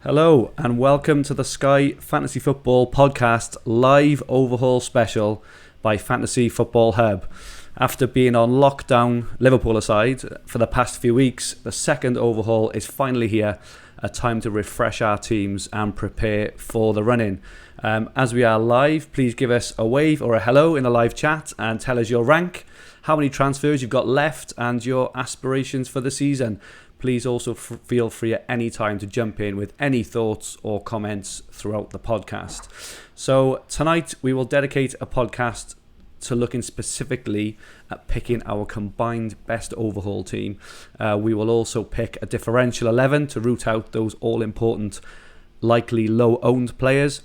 Hello and welcome to the Sky Fantasy Football Podcast live overhaul special by Fantasy Football Hub. After being on lockdown, Liverpool aside, for the past few weeks, the second overhaul is finally here, a time to refresh our teams and prepare for the run-in. As we are live, please give us a wave or a hello in the live chat and tell us your rank, how many transfers you've got left and your aspirations for the season. Please also feel free at any time to jump in with any thoughts or comments throughout the podcast. So tonight we will dedicate a podcast to looking specifically at picking our combined best overhaul team. We will also pick a differential 11 to root out those all-important, likely low-owned players.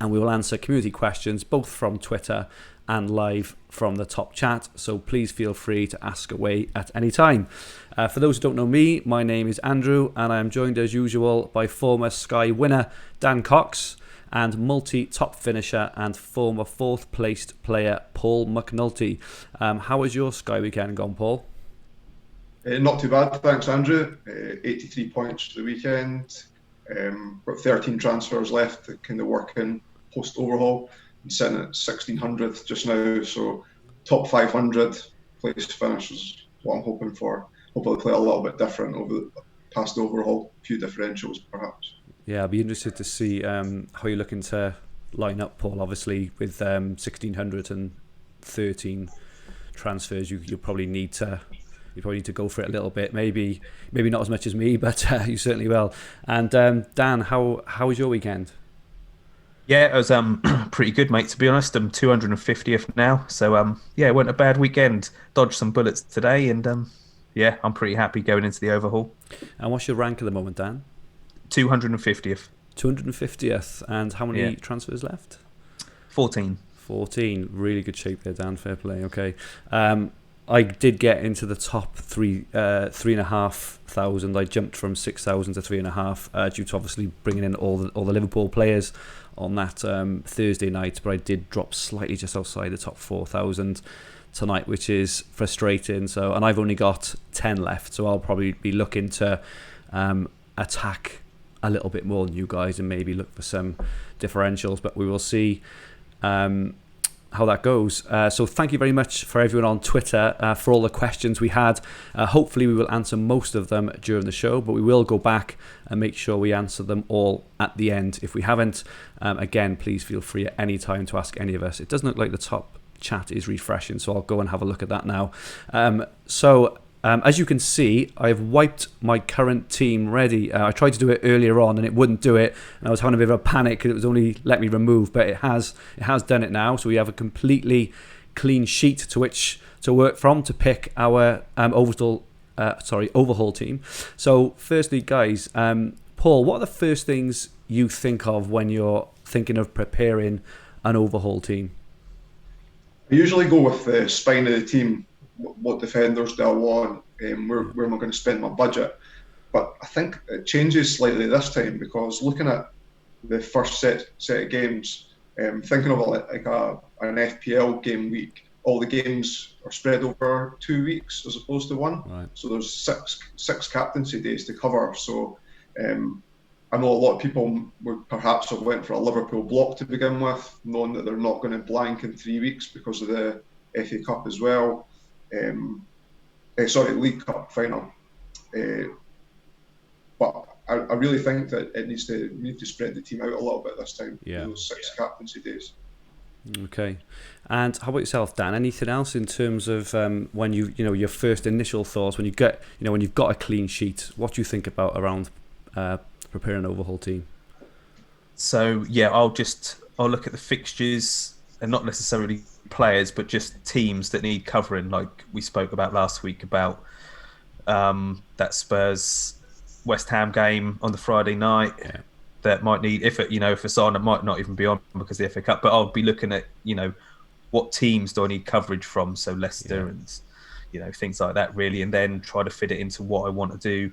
And we will answer community questions both from Twitter and live from the top chat, so please feel free to ask away at any time. For those who don't know me, my name is Andrew and I am joined as usual by former Sky winner Dan Cox and multi-top finisher and former fourth placed player Paul McAnulty. How was your Sky weekend gone, Paul? Not too bad, thanks Andrew. 83 points for the weekend. Got 13 transfers left to kind of work in post-overhaul. I'm sitting at 1600th just now, so top 500 place finish is what I'm hoping for. Hopefully play a little bit different over the past overhaul, a few differentials perhaps. Yeah, I'll be interested to see how you're looking to line up, Paul. Obviously with 1613 transfers, you probably need to go for it a little bit. Maybe not as much as me, but you certainly will. And Dan, how was your weekend? Yeah, it was pretty good, mate, to be honest. I'm 250th now. So, it wasn't a bad weekend. Dodged some bullets today and, I'm pretty happy going into the overhaul. And what's your rank at the moment, Dan? 250th. 250th. And how many transfers left? 14. 14. Really good shape there, Dan. Fair play. Okay. I did get into the top 3,500. I jumped from 6,000 to 3,500 due to obviously bringing in all the Liverpool players on that Thursday night. But I did drop slightly just outside the top 4,000 tonight, which is frustrating. So, and I've only got 10 left, so I'll probably be looking to attack a little bit more than you guys and maybe look for some differentials. But we will see how that goes. So thank you very much for everyone on Twitter for all the questions we had. Hopefully we will answer most of them during the show, but we will go back and make sure we answer them all at the end. If we haven't, again, please feel free at any time to ask any of us. It doesn't look like the top chat is refreshing, so I'll go and have a look at that now. As you can see, I've wiped my current team ready. I tried to do it earlier on and it wouldn't do it. And I was having a bit of a panic because it was only let me remove, but it has done it now. So we have a completely clean sheet to which to work from to pick our overhaul team. So firstly, guys, Paul, what are the first things you think of when you're thinking of preparing an overhaul team? I usually go with the spine of the team. What defenders do I want, where am I going to spend my budget? But I think it changes slightly this time because looking at the first set of games, thinking of it like an FPL game week, all the games are spread over 2 weeks as opposed to one. Right. So there's six captaincy days to cover. So I know a lot of people would perhaps have went for a Liverpool block to begin with, knowing that they're not going to blank in 3 weeks because of the FA Cup as well. League Cup final. But I really think that we need to spread the team out a little bit this time. Yeah. Those six captaincy days. Okay. And how about yourself, Dan? Anything else in terms of when your first initial thoughts when you've got a clean sheet? What do you think about around preparing an overhaul team? So I'll look at the fixtures and not necessarily players, but just teams that need covering, like we spoke about last week about that Spurs West Ham game on the Friday night. Yeah. That might need, if it's on, it might not even be on because of the FA Cup. But I'll be looking at what teams do I need coverage from, so Leicester and things like that really, and then try to fit it into what I want to do.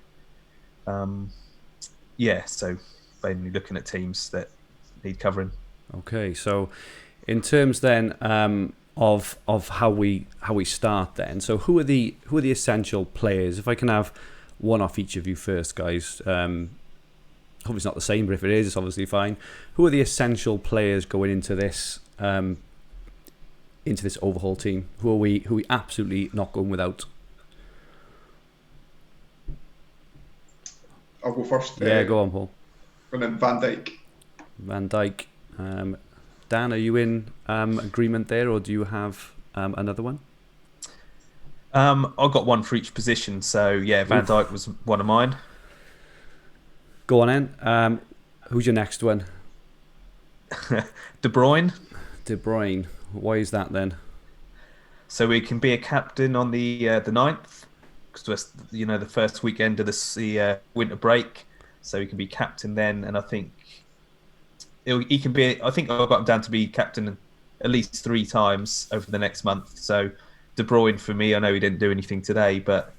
So mainly looking at teams that need covering. Okay, so in terms then of how we start then, so who are the essential players? If I can have one off each of you first, guys. obviously not the same, but if it is, it's obviously fine. Who are the essential players going into this Overhaul team? Who are we absolutely not going without? I'll go first. Yeah, go on, Paul. And then Van Dijk. Van Dijk. Dan, are you in agreement there, or do you have another one? I've got one for each position, so yeah, Van Dijk was one of mine. Go on in. Who's your next one? De Bruyne. De Bruyne. Why is that then? So he can be a captain on the 9th, because the first weekend of the winter break. So he can be captain then, and I think he can be. I think I've got him down to be captain at least 3 times over the next month. So De Bruyne for me. I know he didn't do anything today, but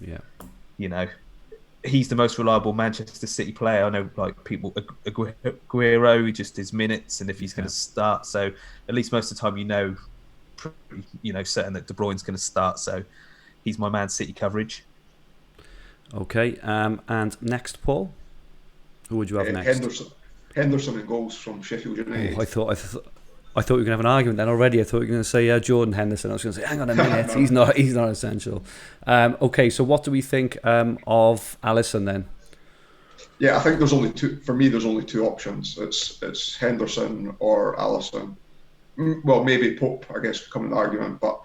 he's the most reliable Manchester City player. I know, like people, Aguero, just his minutes, and if he's going to start. So at least most of the time, certain that De Bruyne's going to start. So he's my Man City coverage. Okay, and next, Paul, who would you have next? Henderson in goals from Sheffield United. I thought we were going to have an argument then already. I thought you were going to say Jordan Henderson. I was going to say, hang on a minute, no. he's not essential. Okay, so what do we think of Alisson then? Yeah, I think there's only two. For me, there's only 2 options. It's Henderson or Alisson. Well, maybe Pope, I guess, could come in the argument, but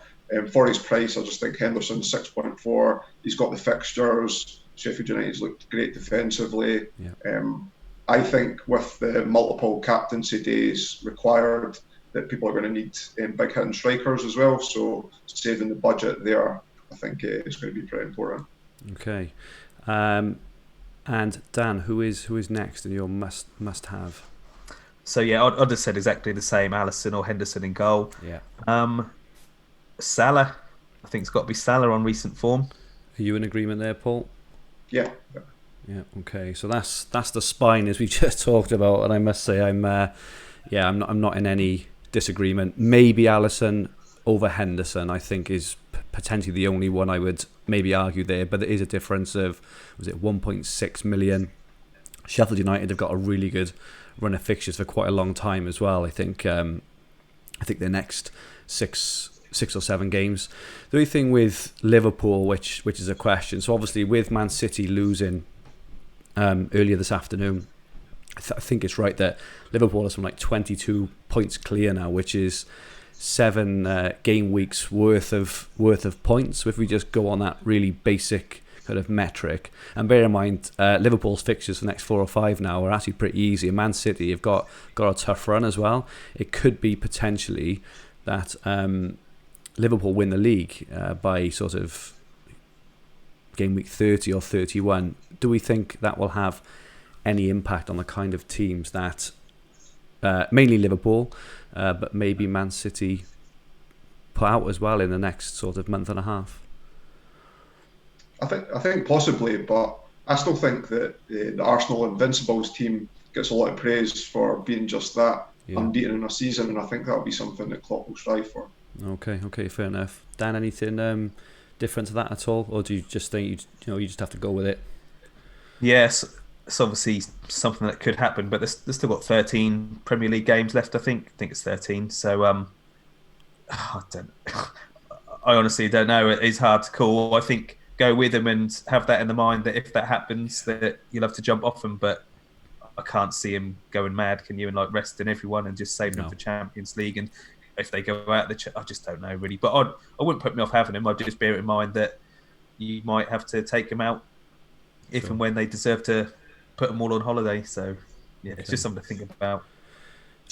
for his price, I just think Henderson 6.4. He's got the fixtures. Sheffield United's looked great defensively. Yeah. I think with the multiple captaincy days required, that people are going to need big hitting strikers as well. So saving the budget there, I think is going to be pretty important. Okay, and Dan, who is next in your must have? So yeah, I'd have said exactly the same. Alisson or Henderson in goal. Yeah. Salah, I think it's got to be Salah on recent form. Are you in agreement there, Paul? Yeah. Yeah. Okay. So that's the spine as we just talked about, and I must say I'm not in any disagreement. Maybe Alisson over Henderson, I think, is potentially the only one I would maybe argue there, but there is a difference of 1.6 million. Sheffield United have got a really good run of fixtures for quite a long time as well. I think their next six or 7 games. The only thing with Liverpool, which is a question. So obviously with Man City losing earlier this afternoon, I think it's right that Liverpool are something like 22 points clear now, which is 7 game weeks worth of points. So if we just go on that really basic kind of metric, and bear in mind Liverpool's fixtures for the next 4 or 5 now are actually pretty easy. And Man City have got a tough run as well. It could be potentially that Liverpool win the league by sort of game week 30 or 31. Do we think that will have any impact on the kind of teams that mainly Liverpool, but maybe Man City put out as well in the next sort of month and a half? I think possibly, but I still think that the Arsenal Invincibles team gets a lot of praise for being just that, unbeaten in a season, and I think that'll be something that Klopp will strive for. Okay, fair enough. Dan, anything different to that at all, or do you just think you just have to go with it? Yes, it's obviously something that could happen, but there's still got 13 Premier League games left. I think it's 13. So I honestly don't know. It is hard to call. I think go with them and have that in the mind that if that happens, that you'll have to jump off them. But I can't see him going mad. Can you? And like resting everyone and just saving them for Champions League. And if they go out, I just don't know really. But I wouldn't put me off having him. I'd just bear in mind that you might have to take them out if and when they deserve to put them all on holiday. So yeah, it's just something to think about.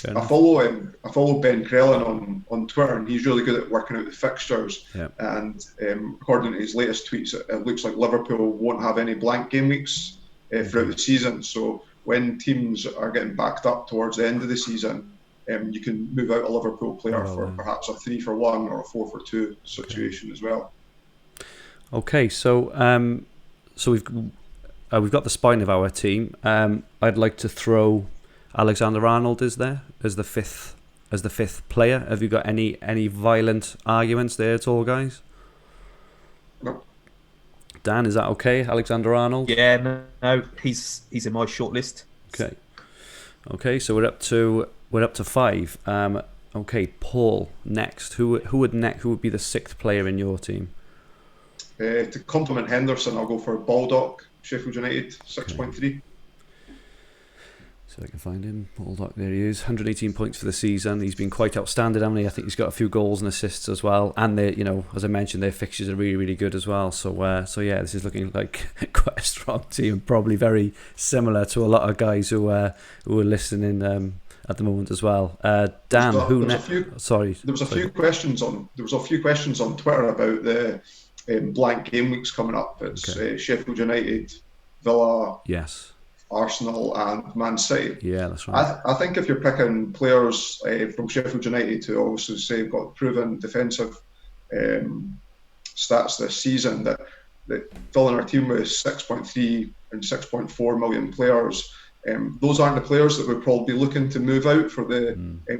I follow Ben Crellin on Twitter, and he's really good at working out the fixtures. Yeah. And according to his latest tweets, it looks like Liverpool won't have any blank game weeks throughout the season. So when teams are getting backed up towards the end of the season, you can move out a Liverpool player for perhaps a 3-for-1 or a 4-for-2 situation as well. Okay, so we've got the spine of our team. I'd like to throw Alexander-Arnold as the fifth player. Have you got any violent arguments there at all, guys? No. Dan, is that okay? Alexander-Arnold? Yeah, no, he's in my shortlist. Okay. So we're up to 5. Okay, Paul. Next, who would be the 6th player in your team? To complement Henderson, I'll go for Baldock, Sheffield United, 6.3. So I can find him. Baldock, there he is. 118 points for the season. He's been quite outstanding, hasn't he? I think he's got a few goals and assists as well. And they, as I mentioned, their fixtures are really, really good as well. So yeah, this is looking like quite a strong team. Probably very similar to a lot of guys who are listening at the moment as well. Dan, Sorry. There was a few questions on Twitter about the blank game weeks coming up. It's Sheffield United, Villa. Yes. Arsenal and Man City. Yeah, that's right. I think if you're picking players from Sheffield United who also say have got proven defensive stats this season, that filling our team with 6.3 and 6.4 million players, those aren't the players that we're probably looking to move out for the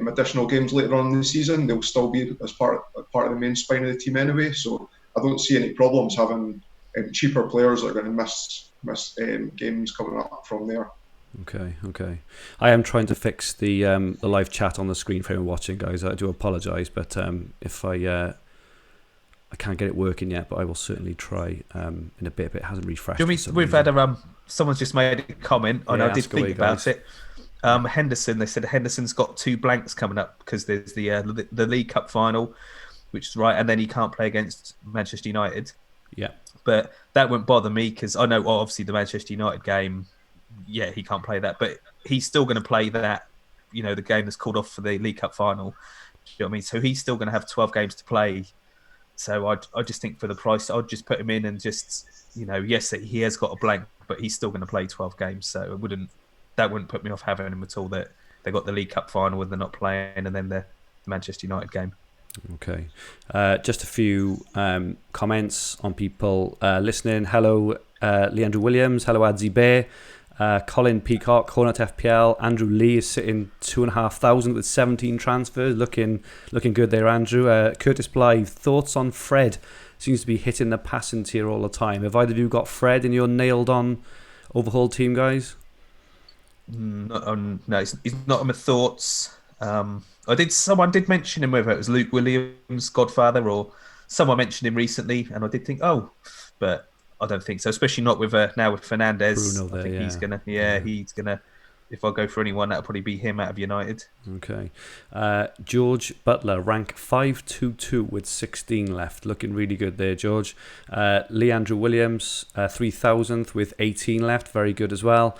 additional games later on in the season. They'll still be as part of the main spine of the team anyway. So I don't see any problems having cheaper players that are going to miss games coming up from there. Okay. I am trying to fix the live chat on the screen for anyone watching, guys. I do apologise, but if I can't get it working yet, but I will certainly try in a bit. But it hasn't refreshed. We've had someone's just made a comment, and I did think about it. Henderson, they said Henderson's got 2 blanks coming up because there's the League Cup final, which is right, and then he can't play against Manchester United. Yeah. But that wouldn't bother me because I know, obviously, the Manchester United game, he can't play that. But he's still going to play that, the game that's called off for the League Cup final. Do you know what I mean? So he's still going to have 12 games to play. So I just think for the price, I'd just put him in and just, yes, he has got a blank, but he's still going to play 12 games. So that wouldn't put me off having him at all, that they got the League Cup final and they're not playing, and then the Manchester United game. Okay. Just a few comments on people listening. Hello, Leandro Williams. Hello, Adzi Bear. Colin Peacock, Hornet FPL. Andrew Lee is sitting 2,500 with 17 transfers. Looking good there, Andrew. Curtis Blythe, thoughts on Fred? Seems to be hitting the passing tier all the time. Have either of you got Fred in your nailed-on Overhaul team, guys? No, he's not on my thoughts. Someone did mention him, whether it was Luke Williams, Godfather, or someone mentioned him recently, and I did think, but I don't think so. Especially not with now with Fernandes. Bruno there, I think he's gonna. If I go for anyone, that'll probably be him out of United. Okay. George Butler, rank 522 with 16 left. Looking really good there, George. Leandro Williams, 3,000th with 18 left. Very good as well.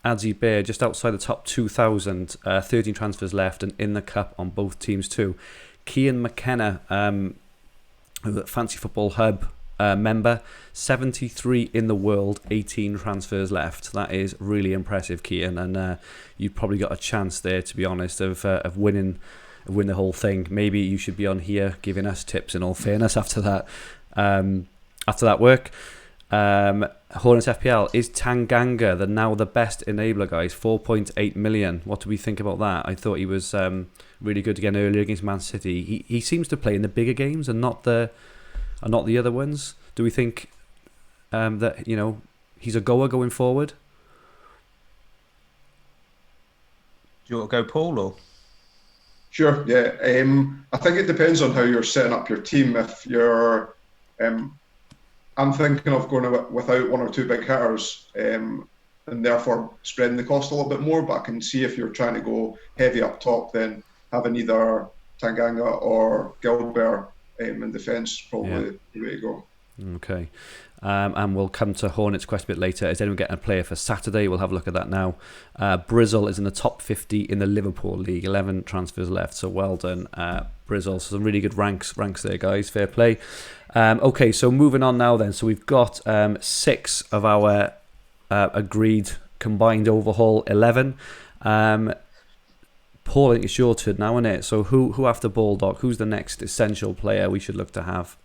Adzi Bear, just outside the top 2,000, 13 transfers left and in the cup on both teams too. Cian McKenna, Fantasy Football Hub member, 73 in the world, 18 transfers left. That is really impressive, Cian, and you've probably got a chance there, to be honest, of winning the whole thing. Maybe you should be on here giving us tips, in all fairness, after that work. Hornets FPL, is Tanganga the best enabler, guys? 4.8 million. What do we think about that? I thought he was really good again earlier against Man City. He seems to play in the bigger games and not the other ones. Do we think that he's a goer going forward? Do you want to go, Paul, or? Sure. Yeah. I think it depends on how you're setting up your team. If you're I'm thinking of going without 1 or 2 big hitters and therefore spreading the cost a little bit more. But I can see if you're trying to go heavy up top, then having either Tanganga or Gilbert in defence probably the way to go. Okay. And we'll come to Hornets' question a bit later. Is anyone getting a player for Saturday? We'll have a look at that now. Brizzle is in the top 50 in the Liverpool League. 11 transfers left, so well done, Brizzle. So some really good ranks there, guys. Fair play. Okay, so moving on now then. So we've got 6 of our agreed combined Overhaul 11. Paul, I think it's your turn now, isn't it? So who after Baldock? Who's the next essential player we should look to have?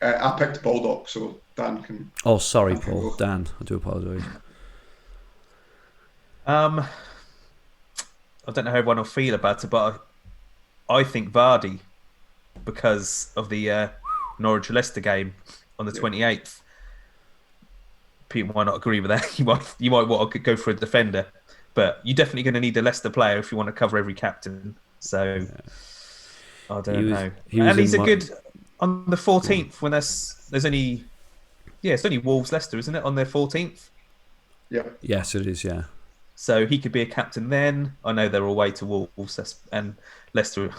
I picked Baldock, so Dan can... Oh, sorry, Paul. Dan, I do apologise. I don't know how everyone will feel about it, but I think Vardy, because of the Norwich-Leicester game on the 28th, people might not agree with that. You might want to go for a defender, but you're definitely going to need a Leicester player if you want to cover every captain. So I don't know. And he's a good on the 14th when there's only it's only Wolves Leicester, isn't it? On their 14th. Yeah. Yes, it is. Yeah. So he could be a captain then. I know they're away to Wolves and Leicester.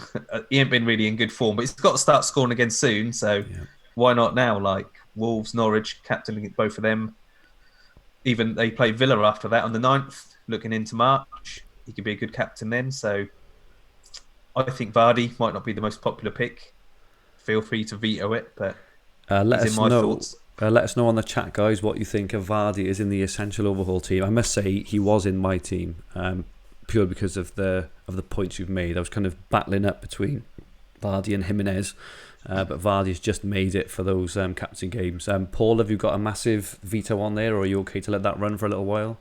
He ain't been really in good form, but he's got to start scoring again soon. So why not now? Like Wolves, Norwich, captaining both of them. Even they play Villa after that on the 9th, looking into March. He could be a good captain then. So I think Vardy might not be the most popular pick. Feel free to veto it, but let he's us in my know. thoughts. Let us know on the chat, guys, what you think of Vardy is in the essential overhaul team. I must say he was in my team, purely because of the points you've made. I was kind of battling up between Vardy and Jimenez, but Vardy's just made it for those captain games. Paul, have you got a massive veto on there, or are you okay to let that run for a little while?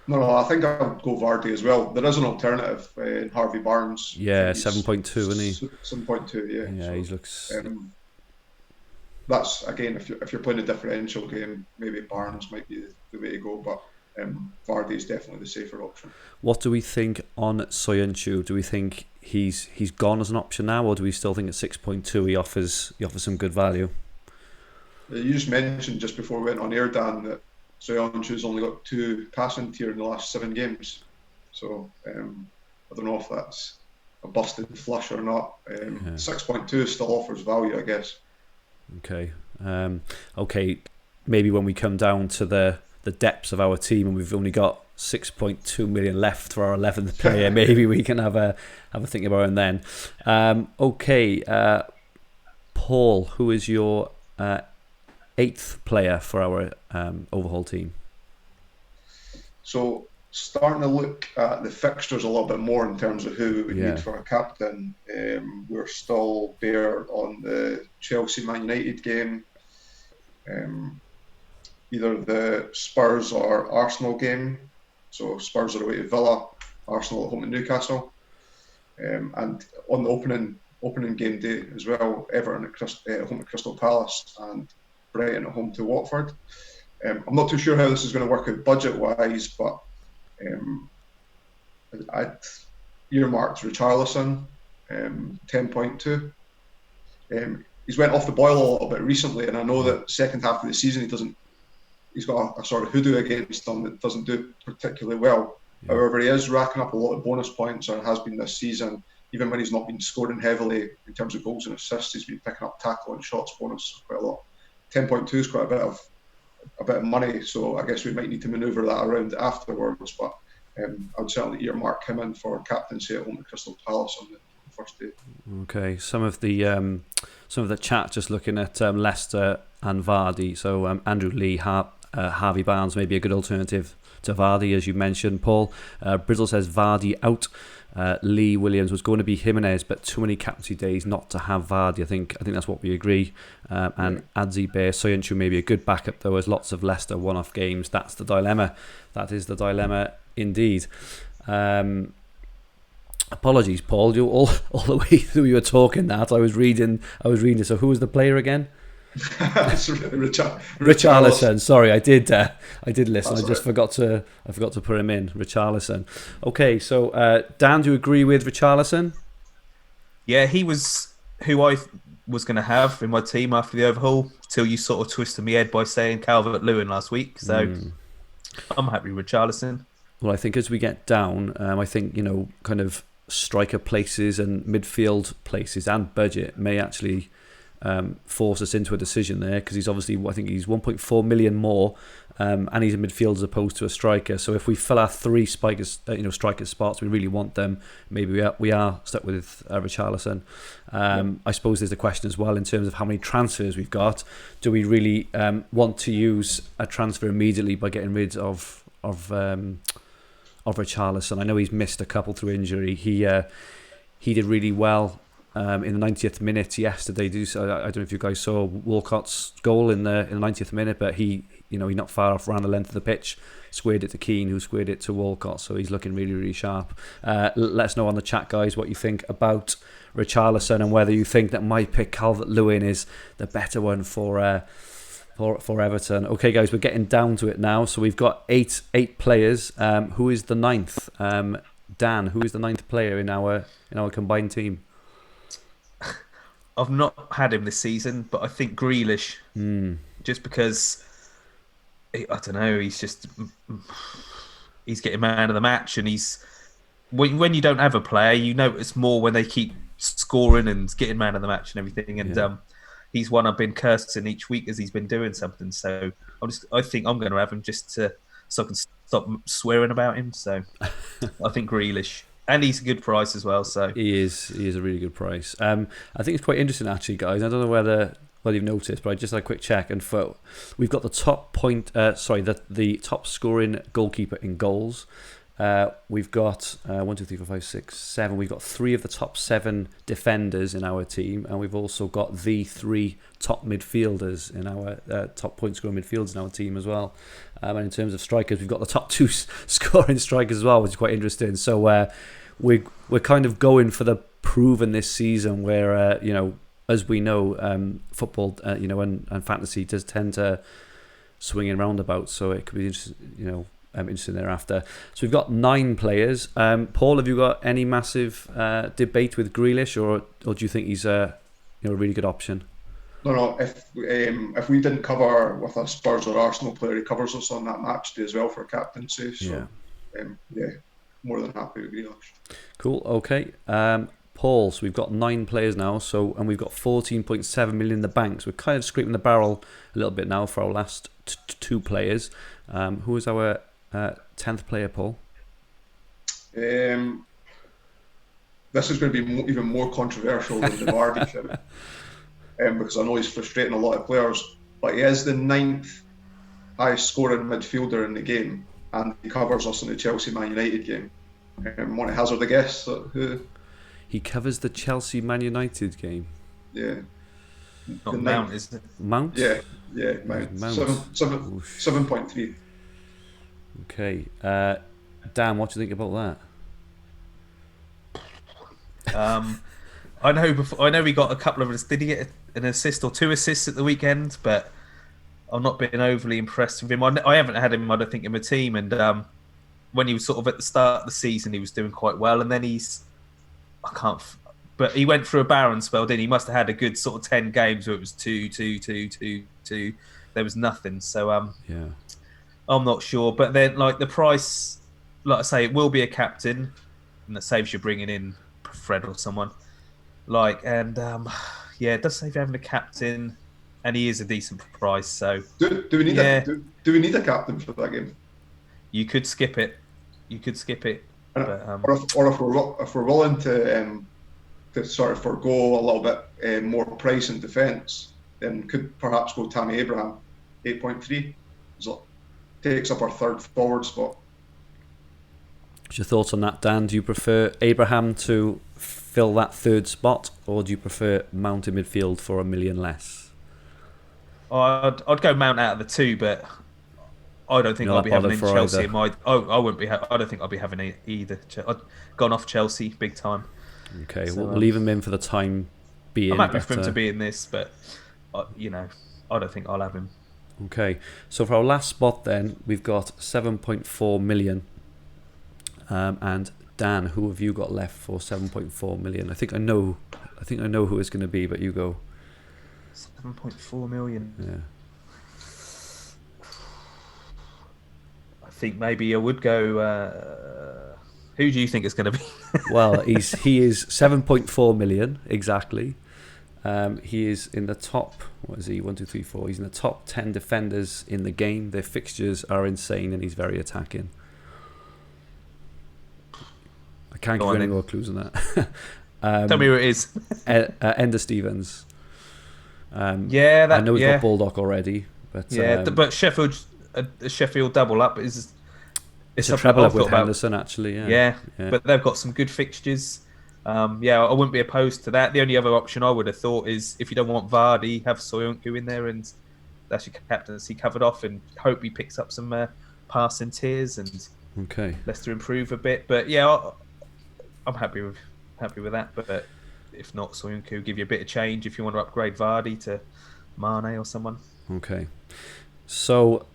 No, I think I'll go Vardy as well. There is an alternative in Harvey Barnes. Yeah, 7.2, isn't he? 7.2, yeah. Yeah, so, he looks... that's, again, if you're playing a differential game, maybe Barnes might be the way to go, but Vardy is definitely the safer option. What do we think on Soyuncu? Do we think he's gone as an option now, or do we still think at 6.2 he offers some good value? You just mentioned just before we went on air, Dan, that Soyuncu's only got 2 passing tier in the last 7 games. So I don't know if that's a busted flush or not. 6.2 still offers value, I guess. Okay. Okay. Maybe when we come down to the depths of our team and we've only got 6.2 million left for our 11th player, maybe we can have a think about it then. Okay. Paul, who is your 8th player for our overhaul team? So starting to look at the fixtures a little bit more in terms of who we need for a captain. We're still bare on the Chelsea-Man United game, either the Spurs or Arsenal game. So Spurs are away to Villa, Arsenal at home to Newcastle, and on the opening game day as well, Everton at home to Crystal Palace and Brighton at home to Watford. I'm not too sure how this is going to work out budget-wise, but I'd earmarked Richarlison, 10.2. He's went off the boil a little bit recently, and I know that second half of the season he's got a sort of hoodoo against him that doesn't do particularly well. Yeah. However, he is racking up a lot of bonus points, or has been this season. Even when he's not been scoring heavily in terms of goals and assists, he's been picking up tackle and shots bonus quite a lot. 10.2 is quite a bit of money, so I guess we might need to manoeuvre that around afterwards. But I would certainly earmark him in for captaincy at home at Crystal Palace on the first day. Okay, some of the chat just looking at Leicester and Vardy. So Andrew Lee, Harvey Barnes may be a good alternative to Vardy, as you mentioned, Paul. Brizzle says Vardy out. Lee Williams was going to be Jimenez, but too many captaincy days not to have Vardy. I think that's what we agree. And Adzi Bear, Soyuncu may be a good backup, though, as lots of Leicester one-off games. That's the dilemma. That is the dilemma indeed. Apologies, Paul. You all the way through you were talking that I was reading. So who was the player again? Richarlison. Sorry, I did listen. That's I just forgot to put him in. Richarlison. Okay, so Dan, do you agree with Richarlison? Yeah, he was who I was going to have in my team after the overhaul, till you sort of twisted my head by saying Calvert-Lewin last week. So I'm happy with Richarlison. Well, I think as we get down, I think kind of striker places and midfield places and budget may actually force us into a decision there, because he's obviously, I think he's 1.4 million more, and he's a midfielder as opposed to a striker. So if we fill our 3 striker spots, we really want them. Maybe we are stuck with Richarlison. I suppose there's a question as well in terms of how many transfers we've got. Do we really want to use a transfer immediately by getting rid of Richarlison? I know he's missed a couple through injury. He did really well in the 90th minute yesterday. I don't know if you guys saw Walcott's goal in the 90th minute, but he not far off, ran the length of the pitch, squared it to Keane, who squared it to Walcott. So he's looking really, really sharp. Let us know on the chat, guys, what you think about Richarlison and whether you think that my pick Calvert-Lewin is the better one for for Everton. Okay, guys, we're getting down to it now. So we've got eight players. Who is the ninth? Dan, who is the ninth player in our combined team? I've not had him this season, but I think Grealish, just because I don't know, he's getting man of the match, and he's when you don't have a player, you notice more when they keep scoring and getting man of the match and everything. And he's one I've been cursing each week as he's been doing something. So I think I'm going to have him just so I can stop swearing about him. So I think Grealish. And he's a good price as well. So he is a really good price. I think it's quite interesting actually, guys. I don't know whether you've noticed, but I just had a quick check, and we've got the top the top scoring goalkeeper in goals. We've got 1, 2, 3, 4, 5, 6, 7. We've got 3 of the top 7 defenders in our team, and we've also got the 3 top midfielders in our top point scoring midfielders in our team as well. And in terms of strikers, we've got the top 2 scoring strikers as well, which is quite interesting. So we're kind of going for the proven this season, where as we know, football and fantasy does tend to swing in roundabouts. So it could be interesting thereafter. So we've got 9 players. Paul, have you got any massive debate with Grealish, or do you think he's a really good option? No. If we didn't cover with a Spurs or Arsenal player, he covers us on that match day as well for captaincy. So more than happy with Grealish. Cool. Okay. Paul, so we've got 9 players now. And we've got 14.7 million in the bank. So we're kind of scraping the barrel a little bit now for our last 2 players. Who is our 10th player, Paul? This is going to be even more controversial than the Vardy shout, because I know he's frustrating a lot of players, but he is the 9th highest scoring midfielder in the game, and he covers us in the Chelsea-Man United game. Want to hazard a guess at who? He covers the Chelsea-Man United game? Yeah. Not Mount, is it? Mount? Yeah, Mount. 7.3. Okay. Dan, what do you think about that? I know he got a couple of. Did he get an assist or 2 assists at the weekend? But I've not been overly impressed with him. I haven't had him, I don't think, in my team. And when he was sort of at the start of the season, he was doing quite well. And then but he went through a barren spell, didn't he? He must have had a good sort of 10 games where it was 2, 2, 2, 2, 2. There was nothing. So I'm not sure. But then, like, the price, like I say, it will be a captain, and that saves you bringing in Fred or someone. It does save you having a captain, and he is a decent price. So do we need do we need a captain for that game? You could skip it. Or if we're willing to sort of forgo a little bit more price in defence, then could perhaps go Tammy Abraham, 8.3. Takes up our 3rd forward spot. What's your thoughts on that, Dan? Do you prefer Abraham to fill that 3rd spot, or do you prefer Mount in midfield for $1 million less? I'd go Mount out of the 2, but I don't think I'll be having Chelsea in my. I wouldn't be. I don't think I'll be having either. I'd gone off Chelsea big time. Okay, so, we'll leave him in for the time being. I'm happy for him to be in this, but I don't think I'll have him. Okay, so for our last spot, then we've got 7.4 million. And Dan, who have you got left for 7.4 million? I think I know who it's going to be, but you go. 7.4 million. Yeah. I think maybe I would go. Who do you think it's going to be? Well, he is 7.4 million exactly. He is in the top. What is he? 1, 2, 3, 4. He's in the top 10 defenders in the game. Their fixtures are insane, and he's very attacking. I can't give you any more clues on that. Tell me who it is. Ender Stevens. I know he's got Baldock already, but but Sheffield double up is it's a treble up with Henderson actually. Yeah, but they've got some good fixtures. I wouldn't be opposed to that. The only other option I would have thought is if you don't want Vardy, have Soyuncu in there, and that's your captaincy covered off, and hope he picks up some passing tiers and Leicester improve a bit. But I'm happy with that. But if not, Soyuncu give you a bit of change if you want to upgrade Vardy to Mane or someone. Okay. So,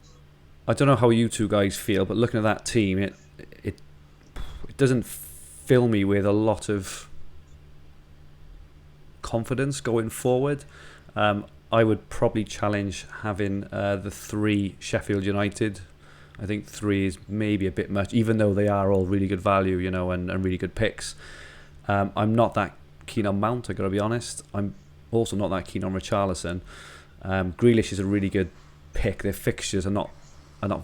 I don't know how you two guys feel, but looking at that team, it doesn't fill me with a lot of confidence going forward. I would probably challenge having the 3 Sheffield United. I think 3 is maybe a bit much, even though they are all really good value, and really good picks. I'm not that keen on Mount, I got to be honest. I'm also not that keen on Richarlison. Grealish is a really good pick. Their fixtures are not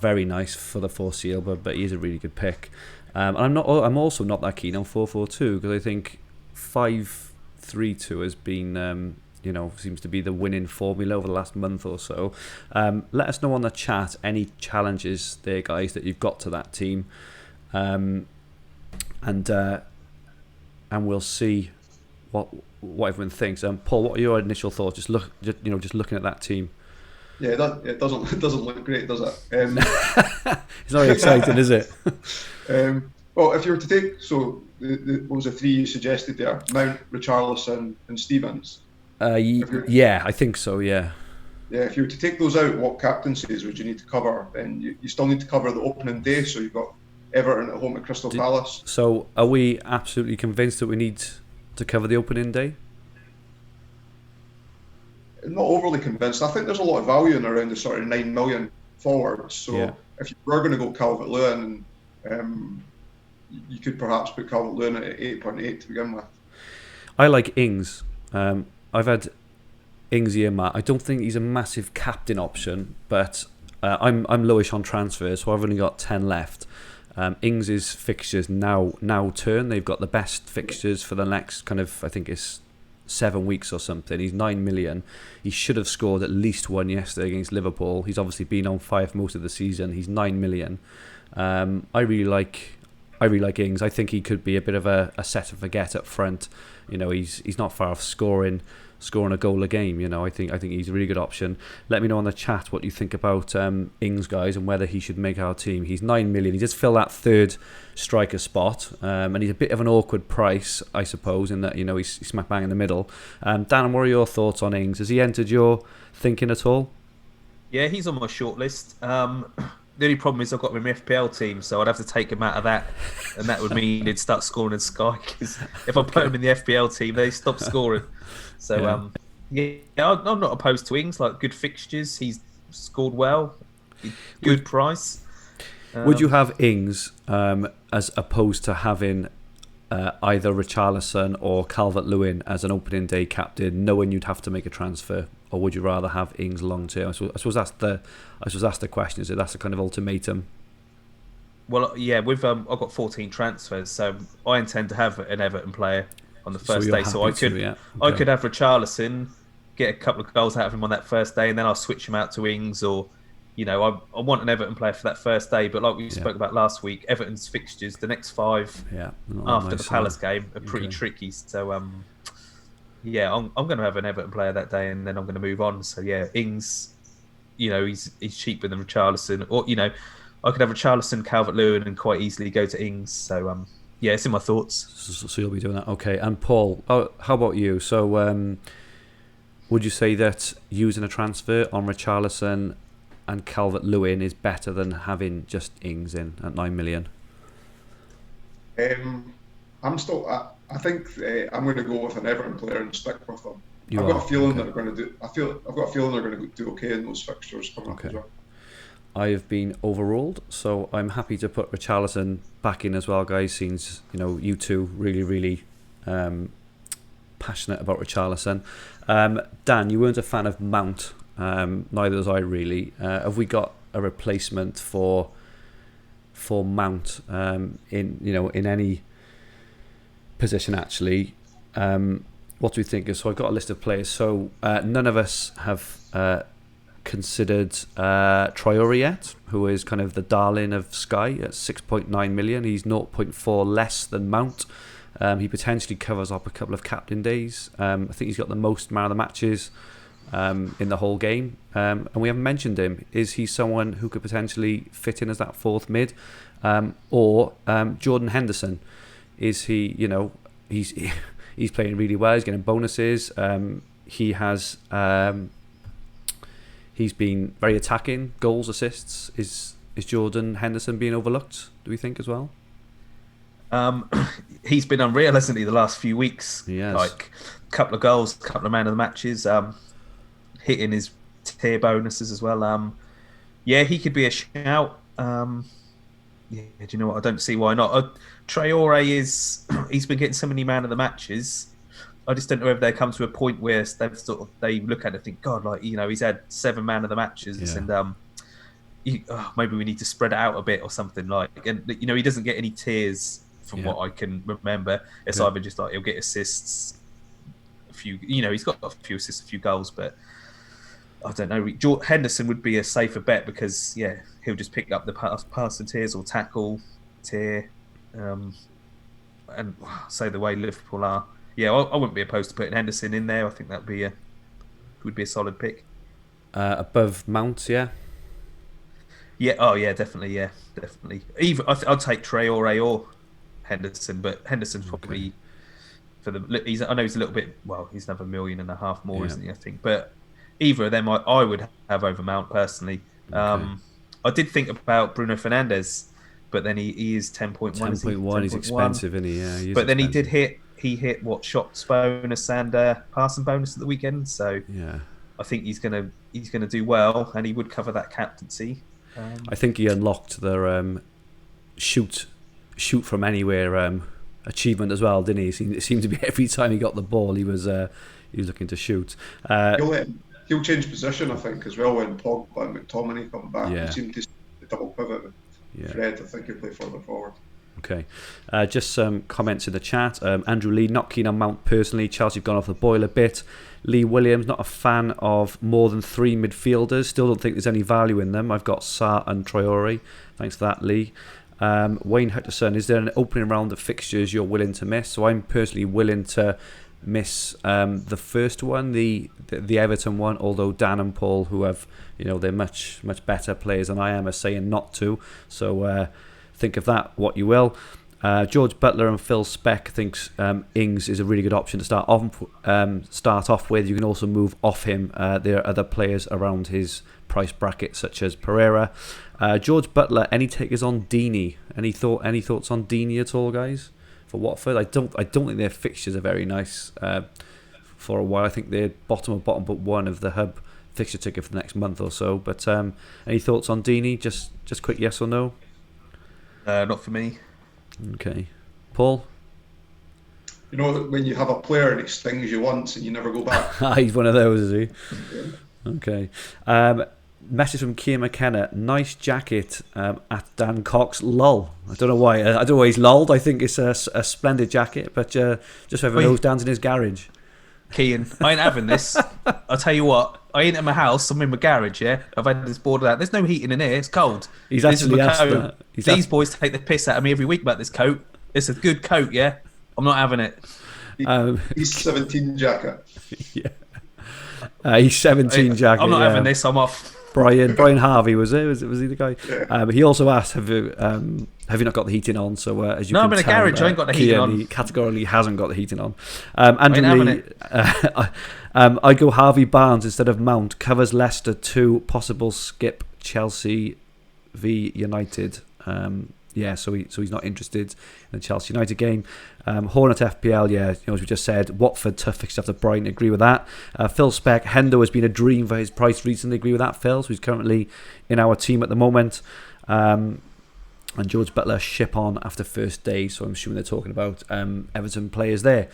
very nice for the foreseeable, but he is a really good pick. And I'm also not that keen on 4-4-2 because I think 5-3-2 has been seems to be the winning formula over the last month or so. Let us know on the chat any challenges there, guys, that you've got to that team, and we'll see what everyone thinks. Paul, what are your initial thoughts? Just looking at that team. Yeah, it doesn't look great, does it? It's not exciting, is it? Well, if you were to take what was the 3 you suggested there? Mount, Richarlison, and Stevens. Yeah, I think so. Yeah. Yeah, if you were to take those out, what captaincies would you need to cover? Then you still need to cover the opening day, so you've got Everton at home at Crystal Palace. So are we absolutely convinced that we need to cover the opening day? I'm not overly convinced. I think there's a lot of value in around the sort of 9 million forwards. So if you were going to go Calvert-Lewin, you could perhaps put Calvert-Lewin at 8.8 to begin with. I like Ings. I've had Ings here, Matt. I don't think he's a massive captain option, but I'm lowish on transfers, so I've only got 10 left. Ings' fixtures now turn. They've got the best fixtures for the next kind of, I think it's 7 weeks or something. He's 9 million. He should have scored at least one yesterday against Liverpool. He's obviously been on fire for most of the season. He's 9 million. I really like Ings. I think he could be a bit of a set and forget up front. He's not far off scoring a goal a game. I think he's a really good option. Let me know on the chat what you think about Ings, guys, and whether he should make our team. He's 9 million. He does fill that third striker spot, and he's a bit of an awkward price, I suppose, in that he's smack bang in the middle. Dan, what are your thoughts on Ings? Has he entered your thinking at all? Yeah, he's on my shortlist. The only problem is I've got him in my FPL team, so I'd have to take him out of that, and that would mean he'd start scoring in Sky. Because if I put him in the FPL team, they stop scoring. So I'm not opposed to Ings. Like, good fixtures, he's scored well, good price. Would you have Ings as opposed to having either Richarlison or Calvert-Lewin as an opening day captain, knowing you'd have to make a transfer? Or would you rather have Ings long term? I suppose that's the question. Is it? That's the kind of ultimatum. Well, yeah, I've got 14 transfers, so I intend to have an Everton player on the first day. So I could have Richarlison, get a couple of goals out of him on that first day, and then I'll switch him out to Ings. Or, I want an Everton player for that first day. But like we spoke about last week, Everton's fixtures, the next 5 after the Palace game, are pretty tricky. So I'm going to have an Everton player that day, and then I'm going to move on. So yeah, Ings, he's cheaper than Richarlison, or I could have Richarlison, Calvert-Lewin, and quite easily go to Ings. So it's in my thoughts. So you'll be doing that, okay? And Paul, how about you? So would you say that using a transfer on Richarlison and Calvert-Lewin is better than having just Ings in at 9 million? I think I'm going to go with an Everton player and stick with them. I've got a feeling they're going to do. I've got a feeling they're going to do okay in those fixtures coming up as well. I have been overruled, so I'm happy to put Richarlison back in as well, guys. Since you two really, really passionate about Richarlison. Dan, you weren't a fan of Mount. Neither was I really. Have we got a replacement for Mount in any position actually? What do we think? So I've got a list of players. So none of us have considered Traore yet, who is kind of the darling of Sky at 6.9 million. He's 0.4 less than Mount. He potentially covers up a couple of captain days. I think he's got the most man of the matches in the whole game, and we haven't mentioned him. Is he someone who could potentially fit in as that fourth mid, or Jordan Henderson? Is he? He's playing really well. He's getting bonuses. He has he's been very attacking, goals, assists. Is Jordan Henderson being overlooked, do we think, as well? He's been unreal, hasn't he, the last few weeks? He has. Like, a couple of goals, a couple of man of the matches, hitting his tier bonuses as well. Yeah, he could be a shout. Yeah, do you know what? I don't see why not. Traore he's been getting so many man of the matches. I just don't know if they come to a point where they look at it and think, God, like, you know, he's had 7 man of the matches, and maybe we need to spread it out a bit or something like. And you know, he doesn't get any tiers from what I can remember. It's either just like he'll get assists, a few. You know, he's got a few assists, a few goals, but I don't know. Henderson would be a safer bet because he'll just pick up the passing tiers or tackle tier, and say the way Liverpool are. Yeah, I wouldn't be opposed to putting Henderson in there. I think would be a solid pick. Above Mount, yeah. Yeah. Oh, yeah. Definitely. Yeah. Definitely. Either I'd take Traore or Henderson, but Henderson's probably for the. I know he's a little bit. Well, he's another $1.5 million more, isn't he? I think, but either of them I would have over Mount personally. I did think about Bruno Fernandes, but then he is 10.1. 10.1 is expensive, isn't he? Yeah. But then expensive. He hit what shots bonus and passing bonus at the weekend, so I think he's gonna do well, and he would cover that captaincy. I think he unlocked the shoot from achievement as well, didn't he? It seemed to be every time he got the ball, he was looking to shoot. He'll change position, I think, as well when Pogba and McTominay come back. Yeah. He seemed to double pivot with Fred. I think he'll play further forward. Okay. Just some comments in the chat. Andrew Lee, not keen on Mount personally. Chelsea have gone off the boil a bit. Lee Williams, not a fan of more than 3 midfielders. Still don't think there's any value in them. I've got Sarr and Traore. Thanks for that, Lee. Wayne Hutcherson, is there an opening round of fixtures you're willing to miss? So I'm personally willing to miss the first one, the Everton one, although Dan and Paul, who have, they're much better players than I am, are saying not to. So think of that what you will. George Butler and Phil Speck thinks Ings is a really good option to start off with. You can also move off him. There are other players around his price bracket, such as Pereira. George Butler, any takers on Deeney? Any thoughts on Deeney at all, guys? For Watford, I don't think their fixtures are very nice for a while. I think they're bottom but one of the hub fixture ticket for the next month or so. But any thoughts on Deeney? Just quick yes or no? Not for me. Okay. Paul? You know, when you have a player and it stings you once and you never go back. He's one of those, is he? Okay. Message from Keir McKenna. Nice jacket at Dan Cox. Lol. I don't know why. I don't know why he's lolled. I think it's a splendid jacket, but just whoever knows Dan's in his garage. Kean, I ain't having this. I'll tell you what. I ain't at my house. I'm in my garage, yeah? I've had this boarded out. There's no heating in here. It's cold. He's actually asked that. These boys take the piss out of me every week about this coat. It's a good coat, yeah? I'm not having it. He's 17 jacket. Yeah. He's 17 jacket. I'm not having this. I'm off. Brian Harvey was he the guy? Yeah. But he also asked, have you not got the heating on? So as you can I'm in a tell, garage. I ain't got the heating on. He categorically hasn't got the heating on. Andrew Lee, I'd go Harvey Barnes instead of Mount. Covers Leicester 2. Possible skip Chelsea v United. So he's not interested in the Chelsea United game. Hornet FPL, as we just said, Watford tough fixture after Brighton. Agree with that. Phil Speck, Hendo has been a dream for his price recently. Agree with that, Phil. So he's currently in our team at the moment. And George Butler ship on after first day. So I'm assuming they're talking about Everton players there.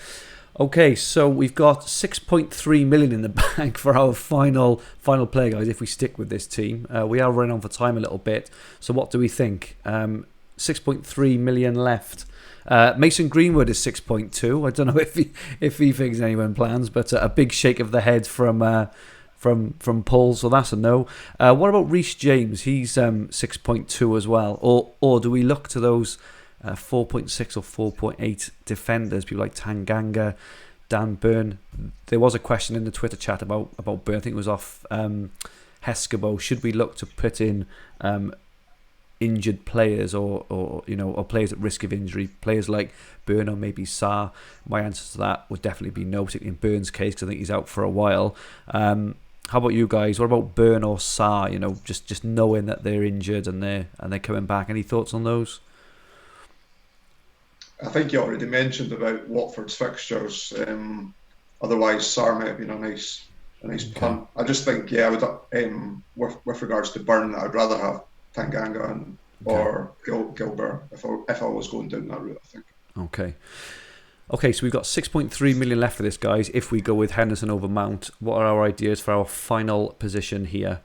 Okay, so we've got 6.3 million in the bank for our final player, guys. If we stick with this team, we are running on for time a little bit. So what do we think? 6.3 million left. Mason Greenwood is 6.2. I don't know if he thinks anyone plans, but a big shake of the head from Paul, so that's a no. What about Reece James? He's 6.2 as well. Or do we look to those 4.6 or 4.8 defenders, people like Tanganga, Dan Burn? There was a question in the Twitter chat about Burn. I think it was off Heskabo. Should we look to put in injured players or players at risk of injury, players like Burn or maybe Sarr? My answer to that would definitely be no, particularly in Burn's case, because I think he's out for a while. How about you guys? What about Burn or Sarr? You know, just knowing that they're injured and they're coming back. Any thoughts on those? I think you already mentioned about Watford's fixtures. Otherwise, Sarr might have been a nice punt. I just think, I would, with regards to Burn, I'd rather have Tanganga or Gilbert if I was going down that route, I think. Okay, so we've got 6.3 million left for this, guys. If we go with Henderson over Mount, what are our ideas for our final position here?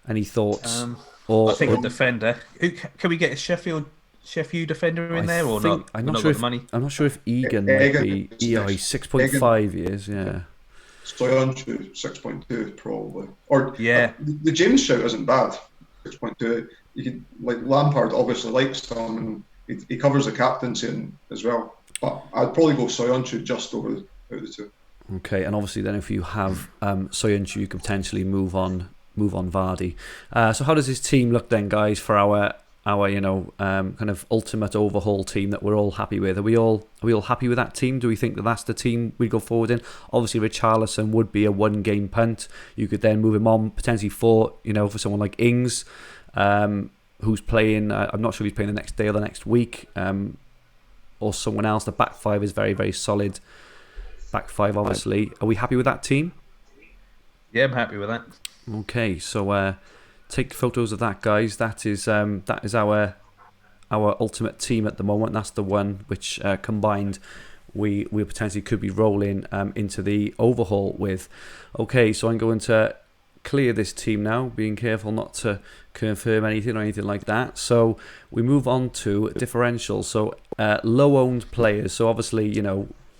Any thoughts? I think a defender. Can we get a Sheffield defender in there or not? I'm not sure if Egan might be. He's 6.5 years. Yeah. Soyuncu 6.2 probably. Or the James shout isn't bad. 6.2. You can, like, Lampard obviously likes him and he covers the captaincy as well. But I'd probably go Soyuncu just over the two. Okay, and obviously then if you have Soyuncu, you can potentially move on Vardy. So how does his team look then, guys, for our kind of ultimate overhaul team that we're all happy with? Are we all happy with that team? Do we think that that's the team we'd go forward in? Obviously, Richarlison would be a one-game punt. You could then move him on potentially for someone like Ings, who's playing. I'm not sure if he's playing the next day or the next week, or someone else. The back five is very, very solid. Back five, obviously. Are we happy with that team? Yeah, I'm happy with that. Okay, so take photos of that, guys. That is our ultimate team at the moment. That's the one which combined we potentially could be rolling into the overhaul with. Okay, so I'm going to clear this team now, being careful not to confirm anything or anything like that. So we move on to differential. So low owned players. So obviously,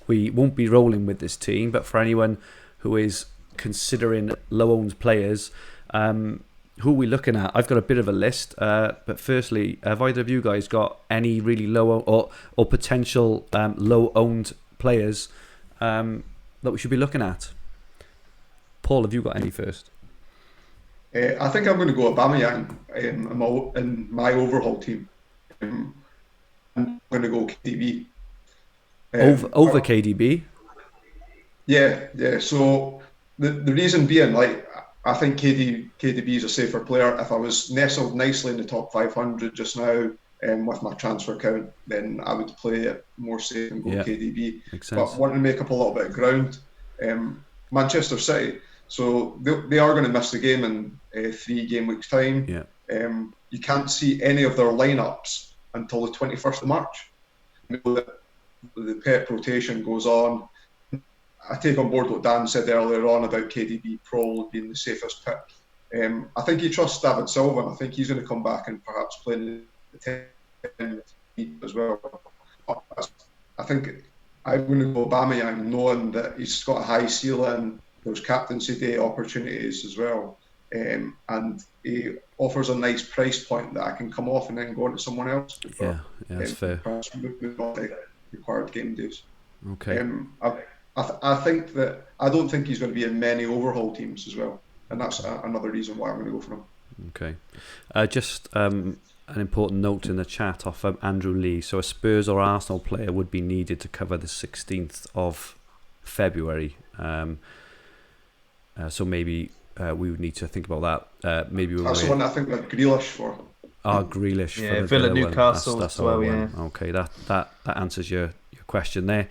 we won't be rolling with this team, but for anyone who is considering low owned players, who are we looking at? I've got a bit of a list, but firstly, have either of you guys got any really low or potential low owned players that we should be looking at? Paul, have you got any first? I think I'm going to go Aubameyang in my overhaul team. I'm going to go KDB. Over KDB? Yeah. So the reason being, like, I think KDB is a safer player. If I was nestled nicely in the top 500 just now with my transfer count, then I would play it more safe and go KDB. But wanting to make up a little bit of ground, Manchester City. So they are going to miss the game in 3 game weeks' time. Yeah. You can't see any of their lineups until the 21st of March. The Pep rotation goes on. I take on board what Dan said earlier on about KDB probably being the safest pick. I think he trusts David Silva, and I think he's going to come back and perhaps play in the 10 as well. I think I'm going to go Aubameyang, knowing that he's got a high ceiling. There's captaincy day opportunities as well, and he offers a nice price point that I can come off and then go into someone else. Yeah, that's fair. Perhaps move on to required game days. Okay. I think that I don't think he's going to be in many overhaul teams as well, and that's another reason why I'm going to go for him. Okay. Just an important note in the chat off Andrew Lee. So a Spurs or Arsenal player would be needed to cover the 16th of February. So maybe we would need to think about that. Maybe that's the one I think that Grealish for. Grealish. Yeah, Villa Newcastle. That's our one. Okay, that answers your question there.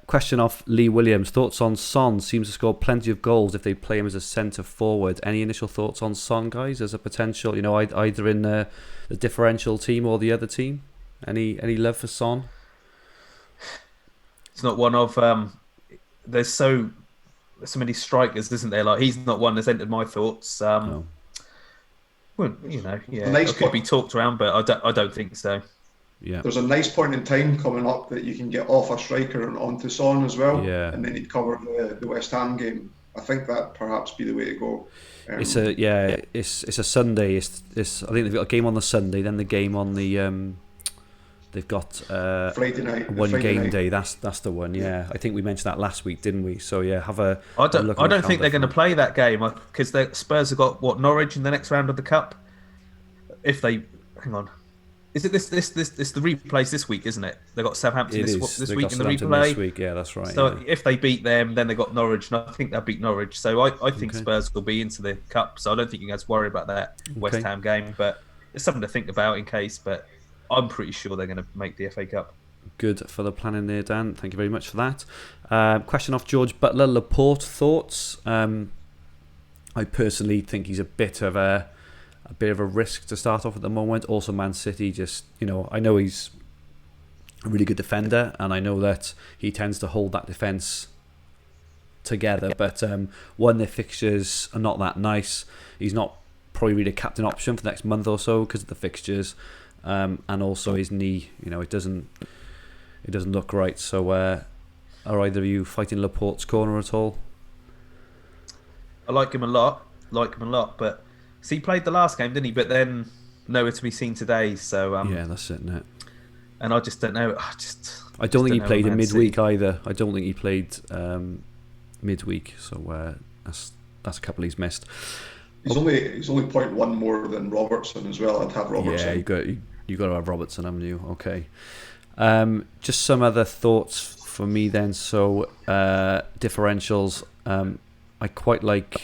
Question off Lee Williams. Thoughts on Son? Seems to score plenty of goals if they play him as a centre forward. Any initial thoughts on Son, guys, as a potential? Either in the differential team or the other team. Any love for Son? It's not one of. There's so many strikers, isn't there? Like, he's not one that's entered my thoughts. No. Well, it could be talked around, but I don't think so. Yeah. There's a nice point in time coming up that you can get off a striker and onto Son as well, and then he'd cover the West Ham game. I think that perhaps be the way to go. It's a Sunday. It's I think they've got a game on the Sunday, then the game on the they've got Friday night. One Friday game night. day. That's the one. Yeah, I think we mentioned that last week, didn't we? So yeah, have a. I don't think they're going to play that game because the Spurs have got Norwich in the next round of the cup. If they hang on. Is it this the replays this week, isn't it? They got Southampton this They've week got in the Southampton replay. this week. Yeah, that's right. So if they beat them, then they got Norwich, and I think they'll beat Norwich. So I think Okay. Spurs will be into the cup. So I don't think you guys worry about that West Ham game. But it's something to think about in case. But I'm pretty sure they're going to make the FA Cup. Good for the planning there, Dan. Thank you very much for that. Question off George Butler. Laporte thoughts. I personally think he's a bit of a risk to start off at the moment. Also, Man City, just, I know he's a really good defender, and I know that he tends to hold that defence together. But one, their fixtures are not that nice. He's not probably really a captain option for the next month or so because of the fixtures, and also his knee. It doesn't look right. So, are either of you fighting Laporte's corner at all? I like him a lot. But so he played the last game, didn't he? But then nowhere to be seen today. So yeah, that's it, isn't it? And I just don't know. I don't think he played in midweek either. I don't think he played midweek. So that's a couple he's missed. He's only 0.1 more than Robertson as well. I'd have Robertson. Yeah, you got to have Robertson, haven't you? Okay. Just some other thoughts for me then. So differentials. I quite like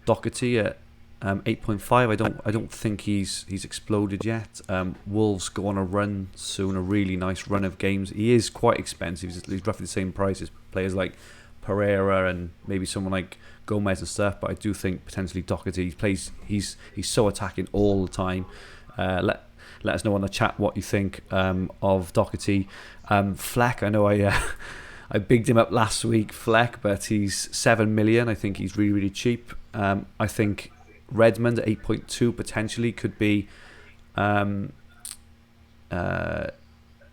Doherty at 8.5. I don't think he's exploded yet. Wolves go on a run soon, a really nice run of games. He is quite expensive. He's roughly the same price as players like Pereira and maybe someone like Gomez and stuff. But I do think potentially Doherty he's so attacking all the time. Let us know on the chat what you think of Doherty. Fleck, I know I bigged him up last week, Fleck, but he's 7 million. I think he's really, really cheap. I think Redmond at 8.2 potentially could be an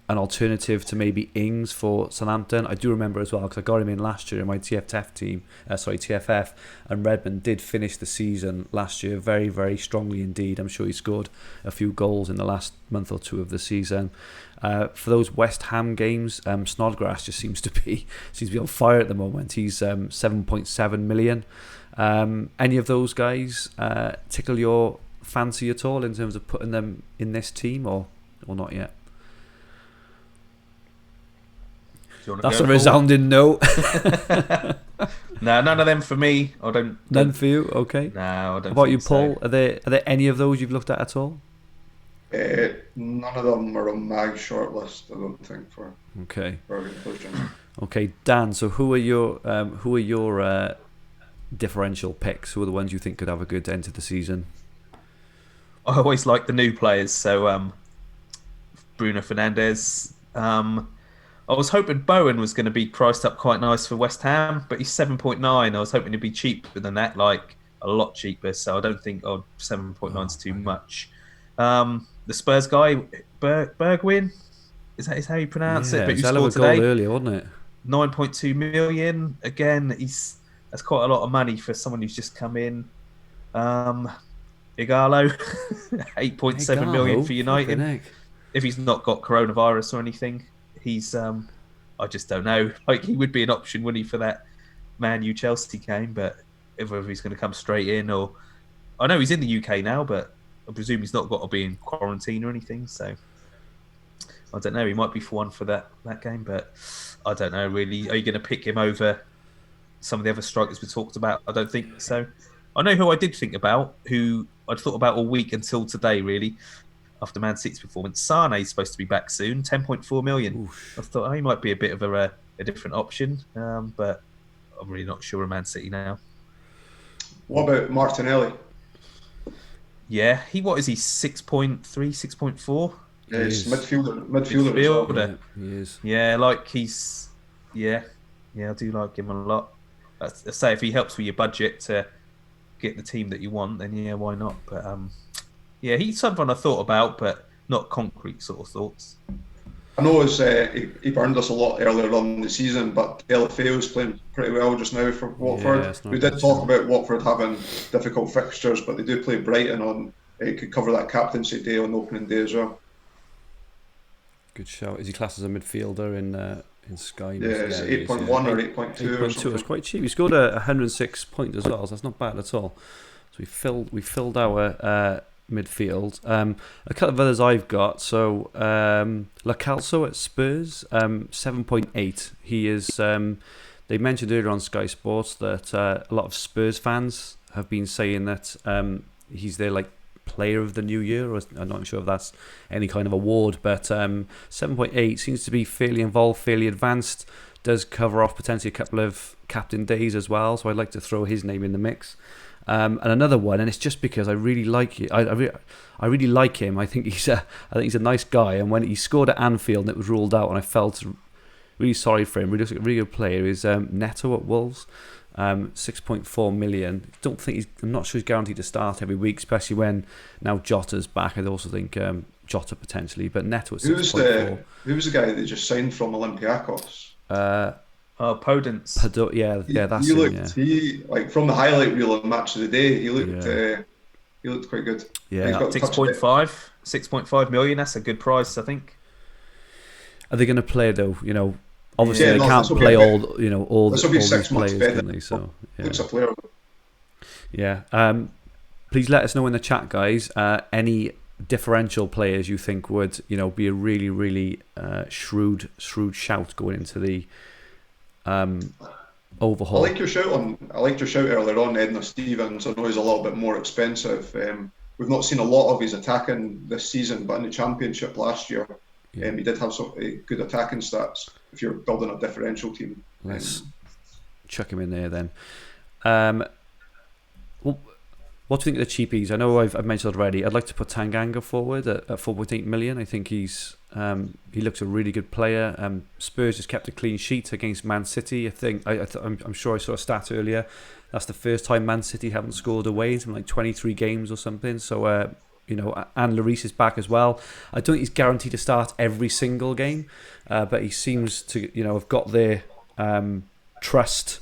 alternative to maybe Ings for Southampton. I do remember as well because I got him in last year in my TFF, and Redmond did finish the season last year very, very strongly indeed. I'm sure he scored a few goals in the last month or two of the season. For those West Ham games, Snodgrass just seems to be on fire at the moment. He's 7.7 million. Any of those guys tickle your fancy at all in terms of putting them in this team, or not yet? That's a resounding no. No, none of them for me. I don't. None for you. Okay. No, I don't. How about you, Paul? So. Are there any of those you've looked at all? None of them are on my short list, I don't think, for inclusion. Okay, Dan. So who are your differential picks? Who are the ones you think could have a good end to the season? I always like the new players. So Bruno Fernandes. I was hoping Bowen was going to be priced up quite nice for West Ham, but he's 7.9. I was hoping to be cheaper than that, like a lot cheaper. So I don't think 7.9 is too much. The Spurs guy, Bergwijn, is how you pronounce it? But he's a goal earlier, wasn't it? 9.2 million. Again, that's quite a lot of money for someone who's just come in. Igalo, 8.7 million for United. If he's not got coronavirus or anything, he's I just don't know. Like, he would be an option, wouldn't he, for that Man U Chelsea game? But whether he's going to come straight in, or I know he's in the UK now, but I presume he's not got to be in quarantine or anything. So I don't know. He might be for one for that game, but I don't know really. Are you going to pick him over some of the other strikers we talked about? I don't think so. I know who I did think about, who I'd thought about all week until today, really. After Man City's performance, Sane is supposed to be back soon, 10.4 million. Oof. I thought he might be a bit of a different option, but I'm really not sure of Man City now. What about Martinelli? Yeah, what is he, 6.3, 6.4? Yeah, he's midfielder. Yeah, he is. Yeah, like he's... Yeah, I do like him a lot. I say if he helps with your budget to get the team that you want, then yeah, why not? But yeah, he's someone I thought about, but not concrete sort of thoughts. I know he burned us a lot earlier on in the season, but Delafeu's playing pretty well just now for Watford. Yeah, we did talk about Watford having difficult fixtures, but they do play Brighton on. He could cover that captaincy day on opening day as well. Good shout. Is he classed as a midfielder in Sky? Yeah, it's 8.1 or 8.2 or something. It's quite cheap. He scored 106 points as well, so that's not bad at all. So we filled our midfield. A couple of others I've got. So La Calso at Spurs, 7.8. He is. They mentioned earlier on Sky Sports that a lot of Spurs fans have been saying that he's their like player of the new year, or I'm not sure if that's any kind of award, but 7.8 seems to be fairly involved, fairly advanced. Does cover off potentially a couple of captain days as well, so I'd like to throw his name in the mix. And another one, and it's just because I really like it. I really like him. I think he's a nice guy. And when he scored at Anfield and it was ruled out, and I felt really sorry for him. Really, really good player. Is Neto at Wolves, 6.4 million. I'm not sure he's guaranteed to start every week, especially when now Jota's back. I also think Jota potentially, but Neto at 6.4. Who was the guy that just signed from Olympiacos? Podence. That's him. He like from the highlight reel on Match of the Day. He looked quite good. Yeah, he's got 6.5 million. That's a good price, I think. Are they going to play though? Obviously they can't play all these players, can they? So looks a player. Yeah. Please let us know in the chat, guys. Any differential players you think would be a really, really shrewd shout going into the overhaul. I like your shout earlier on, Edna Stevens. I know he's a little bit more expensive. We've not seen a lot of his attacking this season, but in the Championship last year, he did have some good attacking stats. If you're building a differential team, let's chuck him in there then. What do you think of the cheapies? I know I've mentioned already. I'd like to put Tanganga forward at 4.8 million. I think he looks a really good player. Spurs just kept a clean sheet against Man City. I think I'm sure I saw a stat earlier. That's the first time Man City haven't scored away in like 23 games or something. So and Lloris is back as well. I don't think he's guaranteed to start every single game, but he seems to have got their trust.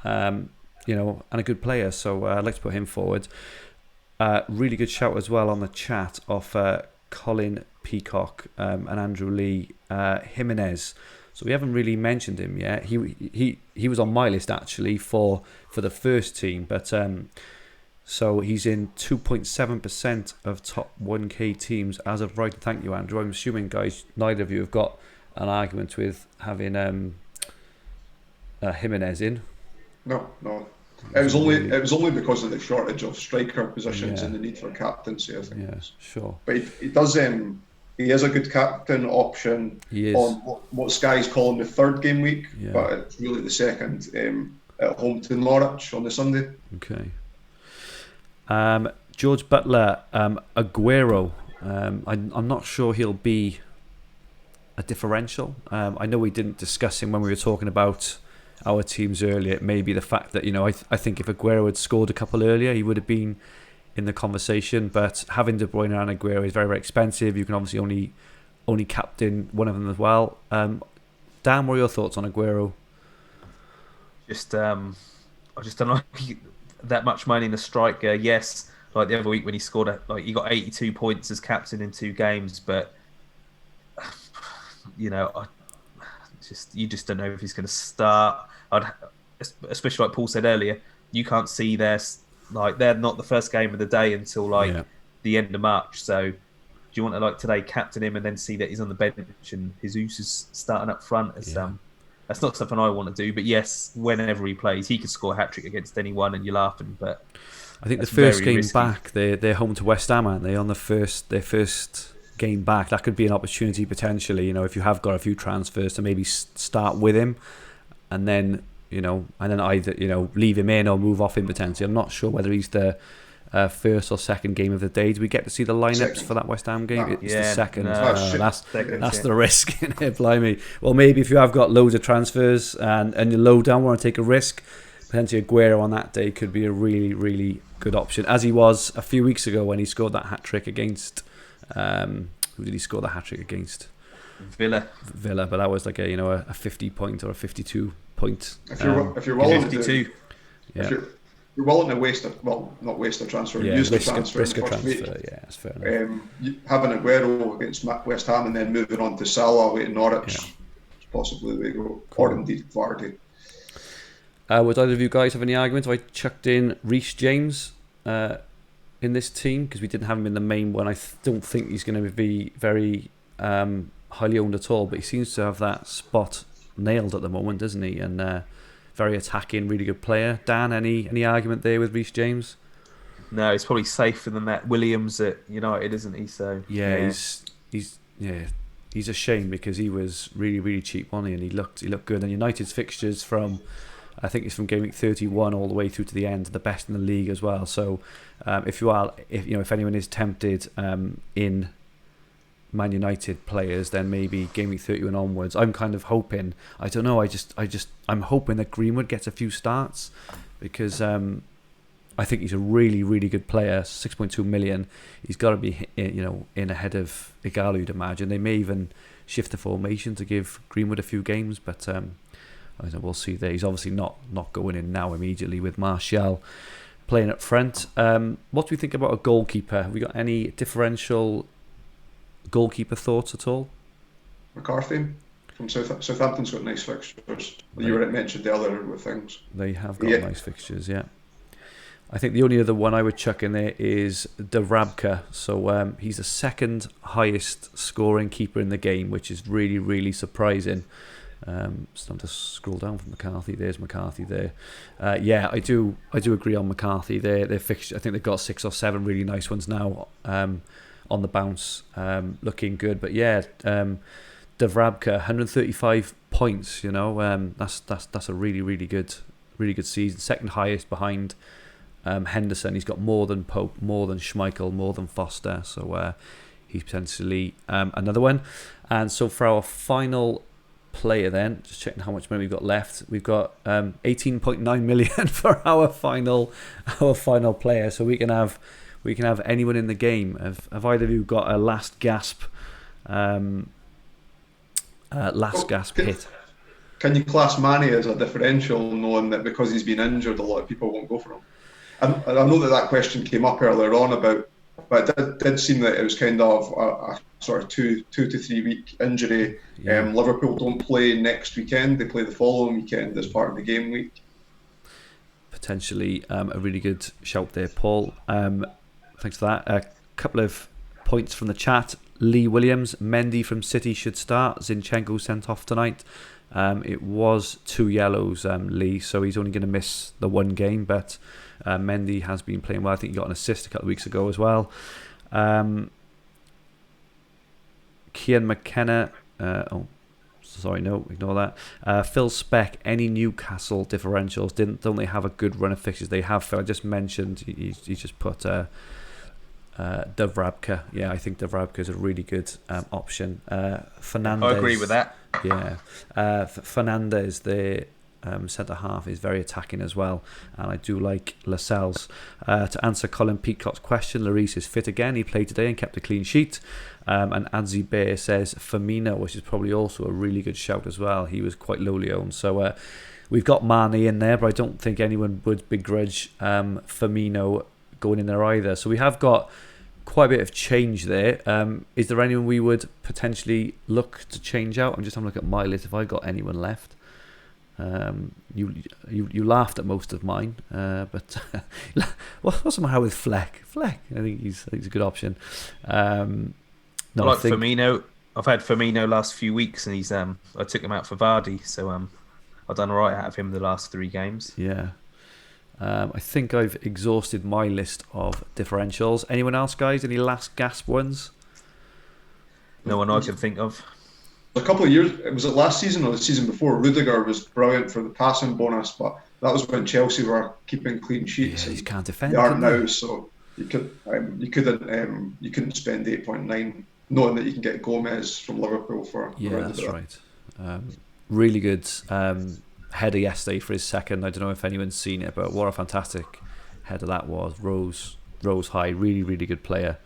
And a good player, so I'd like to put him forward. Really good shout as well on the chat of Colin Peacock and Andrew Lee Jimenez. So we haven't really mentioned him yet. He was on my list actually for the first team, but so he's in 2.7% of top 1K teams as of right. Thank you, Andrew. I'm assuming, guys, neither of you have got an argument with having Jimenez in. No. It was only because of the shortage of striker positions and the need for captaincy, I think. Yeah, sure. But he does. He is a good captain option on what Sky's calling the third game week, but it's really the second at home to Norwich on the Sunday. Okay. George Butler, Aguero. I'm not sure he'll be a differential. I know we didn't discuss him when we were talking about our teams earlier. It may be the fact that I think if Aguero had scored a couple earlier, he would have been in the conversation. But having De Bruyne and Aguero is very, very expensive. You can obviously only captain one of them as well. Dan, what are your thoughts on Aguero? I just don't like that much money in the striker. Yes, like the other week when he scored, he got 82 points as captain in 2 games, but you just don't know if he's going to start. Especially like Paul said earlier, you can't see they're not the first game of the day until the end of March. So do you want to today captain him and then see that he's on the bench and Jesus is starting up front? That's not something I want to do. But yes, whenever he plays, he could score a hat-trick against anyone and you're laughing. But I think the first game back, they're home to West Ham, aren't they? On their first game back, that could be an opportunity potentially. If you have got a few transfers to maybe start with him, and then either leave him in or move off him potentially. I'm not sure whether he's the first or second game of the day. Do we get to see the lineups for that West Ham game? It's the second. That's the risk. Blimey. Well, maybe if you have got loads of transfers and you're low down, want to take a risk, potentially Aguero on that day could be a really, really good option, as he was a few weeks ago when he scored that hat trick against. Who did he score the hat trick against? Villa, but that was like a 50 point or a 52 point. If you're willing 52, if you're willing to not waste a transfer, use the transfer. Risk a transfer, that's fair enough. Having Aguero against West Ham and then moving on to Salah away to Norwich, is possibly the way to go. Or indeed Vardy. Would either of you guys have any arguments? I chucked in Reece James. in this team because we didn't have him in the main one. I don't think he's going to be very highly owned at all, but he seems to have that spot nailed at the moment, doesn't he? And very attacking, really good player. Dan, any argument there with Reece James? No, he's probably safer than that Williams at United, isn't he? So he's a shame because he was really, really cheap, wasn't he? And he looked good. And United's fixtures from, I think it's from game week 31 all the way through to the end, the best in the league as well. So if anyone is tempted in Man United players, then maybe game week 31 onwards. I'm kind of hoping. I don't know. I'm hoping that Greenwood gets a few starts because I think he's a really, really good player. 6.2 million. He's got to be in ahead of Igalo, you'd imagine. They may even shift the formation to give Greenwood a few games, but I don't know, we'll see there. He's obviously not going in now immediately with Martial playing up front. What do we think about a goalkeeper? Have we got any differential goalkeeper thoughts at all? McCarthy from Southampton's got nice fixtures. You were mentioned earlier with things. They have got nice fixtures, yeah. I think the only other one I would chuck in there is Davrabka. So he's the second highest scoring keeper in the game, which is really, really surprising. Starting to scroll down from McCarthy. There's McCarthy there. I do agree on McCarthy. Their fixture, I think they've got 6 or 7 really nice ones now on the bounce, looking good. But yeah, Davrabka, 135 points. That's a really, really good season. Second highest behind Henderson. He's got more than Pope, more than Schmeichel, more than Foster. So he's potentially another one. And so for our final player then, just checking how much money we've got left. We've got 18.9 million for our final player. So we can have anyone in the game. Have either of you got a last gasp hit? Can you class Manny as a differential, knowing that because he's been injured, a lot of people won't go for him? And I know that question came up earlier on but it did seem that it was kind of a sort of 2 to 3 week injury. Yeah. Liverpool don't play next weekend; they play the following weekend as part of the game week. Potentially a really good shout there, Paul. Thanks for that. A couple of points from the chat. Lee Williams, Mendy from City should start. Zinchenko sent off tonight. It was 2 yellows, Lee, so he's only going to miss the 1 game, but Mendy has been playing well. I think he got an assist a couple of weeks ago as well. Kian McKenna, ignore that. Phil Speck, any Newcastle differentials? Don't they have a good run of fixtures? They have, Phil. I just mentioned, he's just put Davrabka. Yeah, I think Davrabka is a really good option. Fernandez, I agree with that. Yeah. Fernandez, the centre half, is very attacking as well, and I do like Lascelles. To answer Colin Peacock's question, Lloris is fit again. He played today and kept a clean sheet. And Adzi Bear says Firmino, which is probably also a really good shout as well. He was quite lowly owned. So we've got Mane in there, but I don't think anyone would begrudge Firmino going in there either. So we have got quite a bit of change there. Is there anyone we would potentially look to change out? I'm just having a look at my list if I got anyone left. You laughed at most of mine, but what's the matter with Fleck? I think he's a good option. No, I think Firmino. I've had Firmino last few weeks, and he's I took him out for Vardy, so I've done all right out of him the last 3 games. Yeah. I think I've exhausted my list of differentials. Anyone else, guys? Any last gasp ones? No one I can think of. A couple of years, was it last season or the season before? Rudiger was brilliant for the passing bonus, but that was when Chelsea were keeping clean sheets. Yeah, you can't defend. They aren't now, so you couldn't spend 8.9 knowing that you can get Gomez from Liverpool for. Yeah, that's right. Really good header yesterday for his second. I don't know if anyone's seen it, but what a fantastic header that was. Rose high. Really, really good player.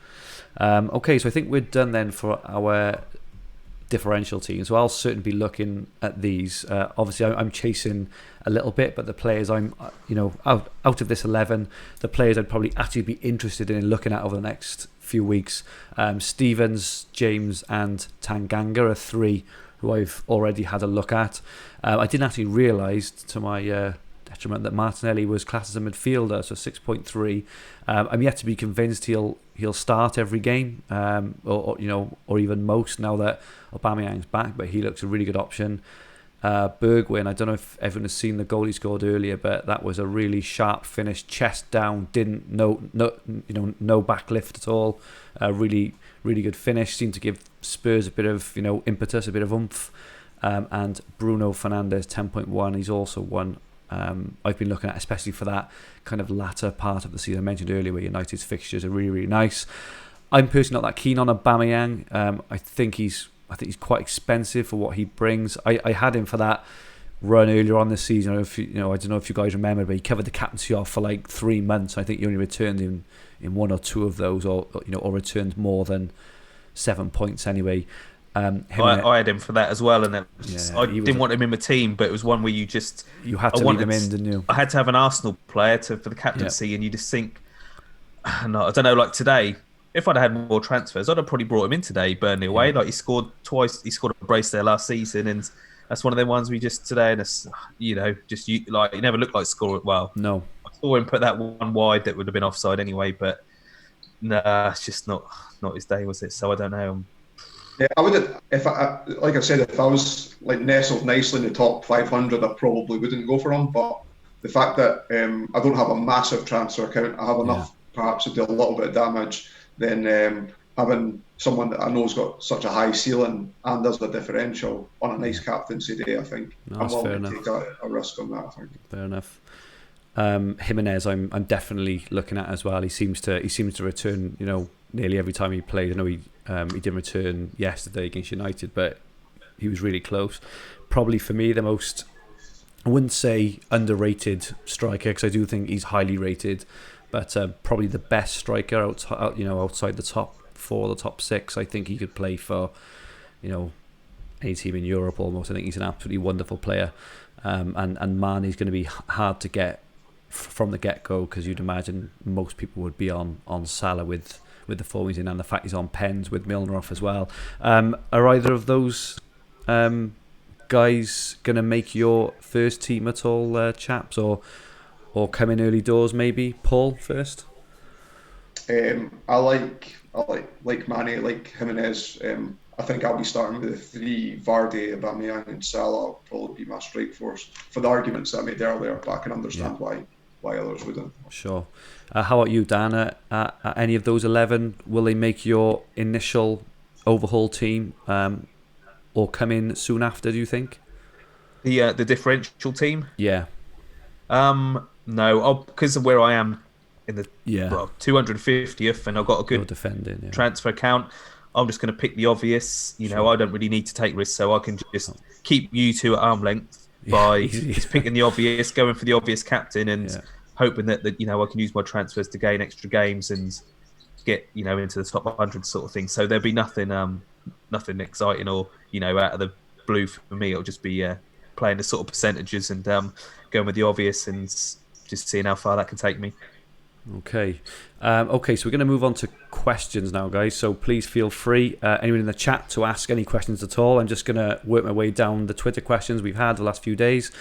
Okay, so I think we're done then for our differential team. So I'll certainly be looking at these. Obviously, I'm chasing a little bit, but the players I'm, out of this 11, the players I'd probably actually be interested in looking at over the next few weeks. Stevens, James, and Tanganga are 3 who I've already had a look at. I didn't actually realise, to my detriment that Martinelli was classed as a midfielder, so 6.3. I'm yet to be convinced he'll start every game, or even most now that Aubameyang's back. But he looks a really good option. Bergwijn, I don't know if everyone has seen the goal he scored earlier, but that was a really sharp finish, chest down, no backlift at all. Really good finish. Seemed to give Spurs a bit of impetus, a bit of oomph. And Bruno Fernandes 10.1. He's also one I've been looking at, especially for that kind of latter part of the season I mentioned earlier, where United's fixtures are really, really nice. I'm personally not that keen on Aubameyang. I think he's quite expensive for what he brings. I had him for that run earlier on this season. I don't know if you guys remember, but he covered the captaincy off for like 3 months. I think he only returned in one or two of those, or returned more than 7 points anyway. I had him for that as well, and I didn't want him in my team, but it was one where you had to leave him in, didn't you? I had to have an Arsenal player for the captaincy, and you just think, no, I don't know, like today, if I'd had more transfers, I'd have probably brought him in today, Burnley away. Like, he scored twice. He scored a brace there last season, and that's one of them ones we just today, and it's, he never looked like scoring. Well, no, I saw him put that one wide that would have been offside anyway, but nah, it's just not his day, was it? So I don't know. Yeah, I would. If I was like nestled nicely in the top 500, I probably wouldn't go for him. But the fact that I don't have a massive transfer account, I have enough perhaps to do a little bit of damage. Then having someone that I know has got such a high ceiling and does the differential on a nice captaincy day, I think I'm willing to take a risk on that. I think. Fair enough. Jimenez, I'm definitely looking at as well. He seems to return, nearly every time he played. I know he didn't return yesterday against United, but he was really close. Probably for me the most, I wouldn't say underrated striker, because I do think he's highly rated, but probably the best striker outside the top 4, the top 6. I think he could play for any team in Europe almost. I think he's an absolutely wonderful player, and Mane's going to be hard to get from the get-go, because you'd imagine most people would be on Salah with the form he's in, and the fact he's on pens with Milner off as well. Are either of those guys going to make your first team at all, chaps, or come in early doors maybe? Paul first. I like Mane, like Jimenez. I think I'll be starting with the 3: Vardy, Aubameyang, and Salah. Will probably be my strike force for the arguments that I made earlier, but I can understand why others wouldn't. Sure. How about you, Dan? Any of those 11, will they make your initial overhaul team, or come in soon after, do you think? The differential team? Yeah. No, because of where I am in the 250th, and I've got a good transfer account, I'm just going to pick the obvious. I don't really need to take risks, so I can just keep you two at arm length by just picking the obvious, going for the obvious captain, and hoping that I can use my transfers to gain extra games and get into the top 100 sort of thing. So there'll be nothing exciting or out of the blue for me. It'll just be playing the sort of percentages and going with the obvious and just seeing how far that can take me. Okay, so we're going to move on to questions now, guys. So please feel free, anyone in the chat, to ask any questions at all. I'm just going to work my way down the Twitter questions we've had the last few days.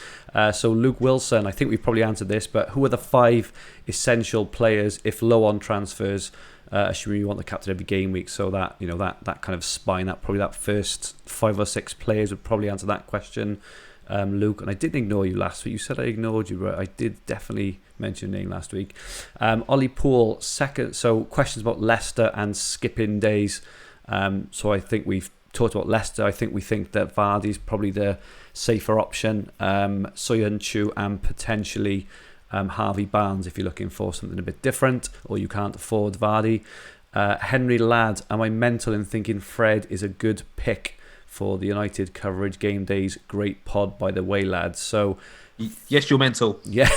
So Luke Wilson, I think we've probably answered this, but who are the 5 essential players if low on transfers, assuming you want the captain every game week? So that that kind of spine, that first 5 or 6 players would probably answer that question. Luke, and I didn't ignore you last week. You said I ignored you, but I did definitely mention your name last week. Ollie Poole, second. So questions about Leicester and skipping days. So I think we've talked about Leicester. We think that Vardy's probably the safer option. Soyuncu and potentially Harvey Barnes if you're looking for something a bit different or you can't afford Vardy. Henry Ladd, am I mental in thinking Fred is a good pick for the United coverage game days? Great pod, by the way, lads. So, yes, you're mental. Yeah.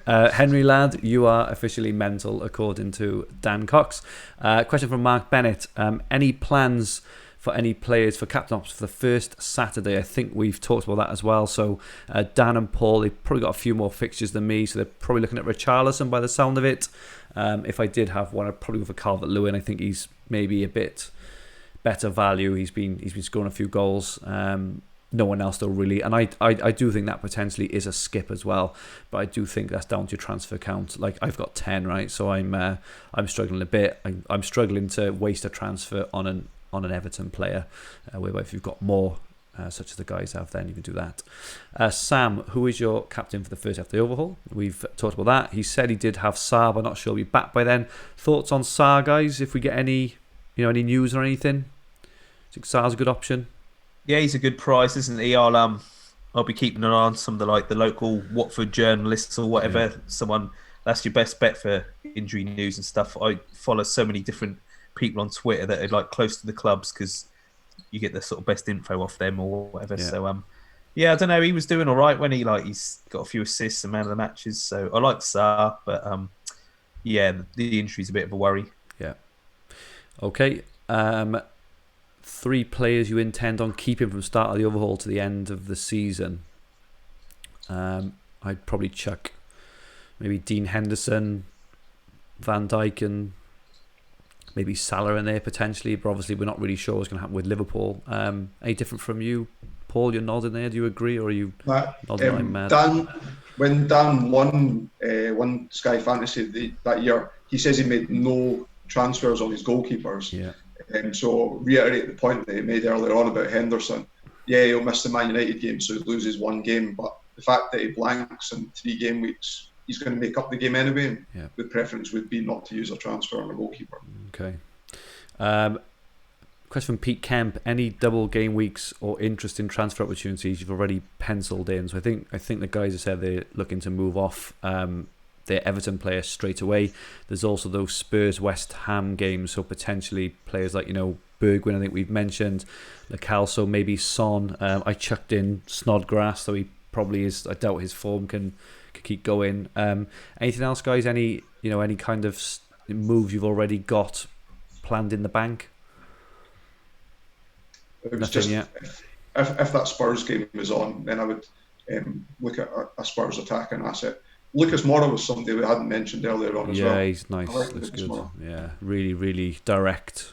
Henry Ladd, you are officially mental, according to Dan Cox. Question from Mark Bennett. Any plans for any players for captain ops for the first Saturday? I think we've talked about that as well. So, Dan and Paul, they've probably got a few more fixtures than me, so they're probably looking at Richarlison by the sound of it. If I did have one, I'd probably go for Calvert-Lewin. I think he's maybe a bit better value. He's been scoring a few goals. no one else though really, and I do think that potentially is a skip as well, but I do think that's down to your transfer count. Like I've got 10, right, so I'm struggling a bit. I'm struggling to waste a transfer on an Everton player, whereby if you've got more, such as the guys have, then you can do that. Sam, who is your captain for the first half of the overhaul? We've talked about that. He said he did have Sarr, but not sure he'll be back by then. Thoughts on Sarr, guys? If we get any news or anything, do you think Sarr's a good option? Yeah, he's a good price, isn't he? I'll be keeping an eye on some of the local Watford journalists or whatever. Yeah. Someone that's your best bet for injury news and stuff. I follow so many different people on Twitter that are like close to the clubs because you get the sort of best info off them or whatever. Yeah. So yeah, I don't know. He was doing all right when he's got a few assists and man of the matches. So I like Sarr, but yeah, the injury's a bit of a worry. Yeah. Okay. 3 players you intend on keeping from start of the overhaul to the end of the season. I'd probably chuck maybe Dean Henderson, Van Dijk, and maybe Salah in there potentially, but obviously we're not really sure what's going to happen with Liverpool. Any different from you, Paul? You're nodding there. Do you agree, or are you nodding like mad? When Dan won Sky Fantasy that year, he says he made no transfers on his goalkeepers. Yeah. So reiterate the point that he made earlier on about Henderson. Yeah, he'll miss the Man United game, so he loses 1 game. But the fact that he blanks in 3 game weeks, he's going to make up the game anyway. Yeah. The preference would be not to use a transfer on a goalkeeper. Okay. Question from Pete Kemp: any double game weeks or interesting transfer opportunities you've already penciled in? So I think the guys have said they're looking to move off their Everton player straight away. There's also those Spurs West Ham games, so potentially players like Bergwijn, I think we've mentioned, Lacalso, maybe Son. I chucked in Snodgrass, so he probably is. I doubt his form can keep going. Anything else, guys? Any kind of moves you've already got planned in the bank? It was just if that Spurs game was on, then I would look at a Spurs attacking asset. Lucas Moura was somebody we hadn't mentioned earlier on as well. Yeah, he's nice. Looks good. Moura. Yeah, really, really direct.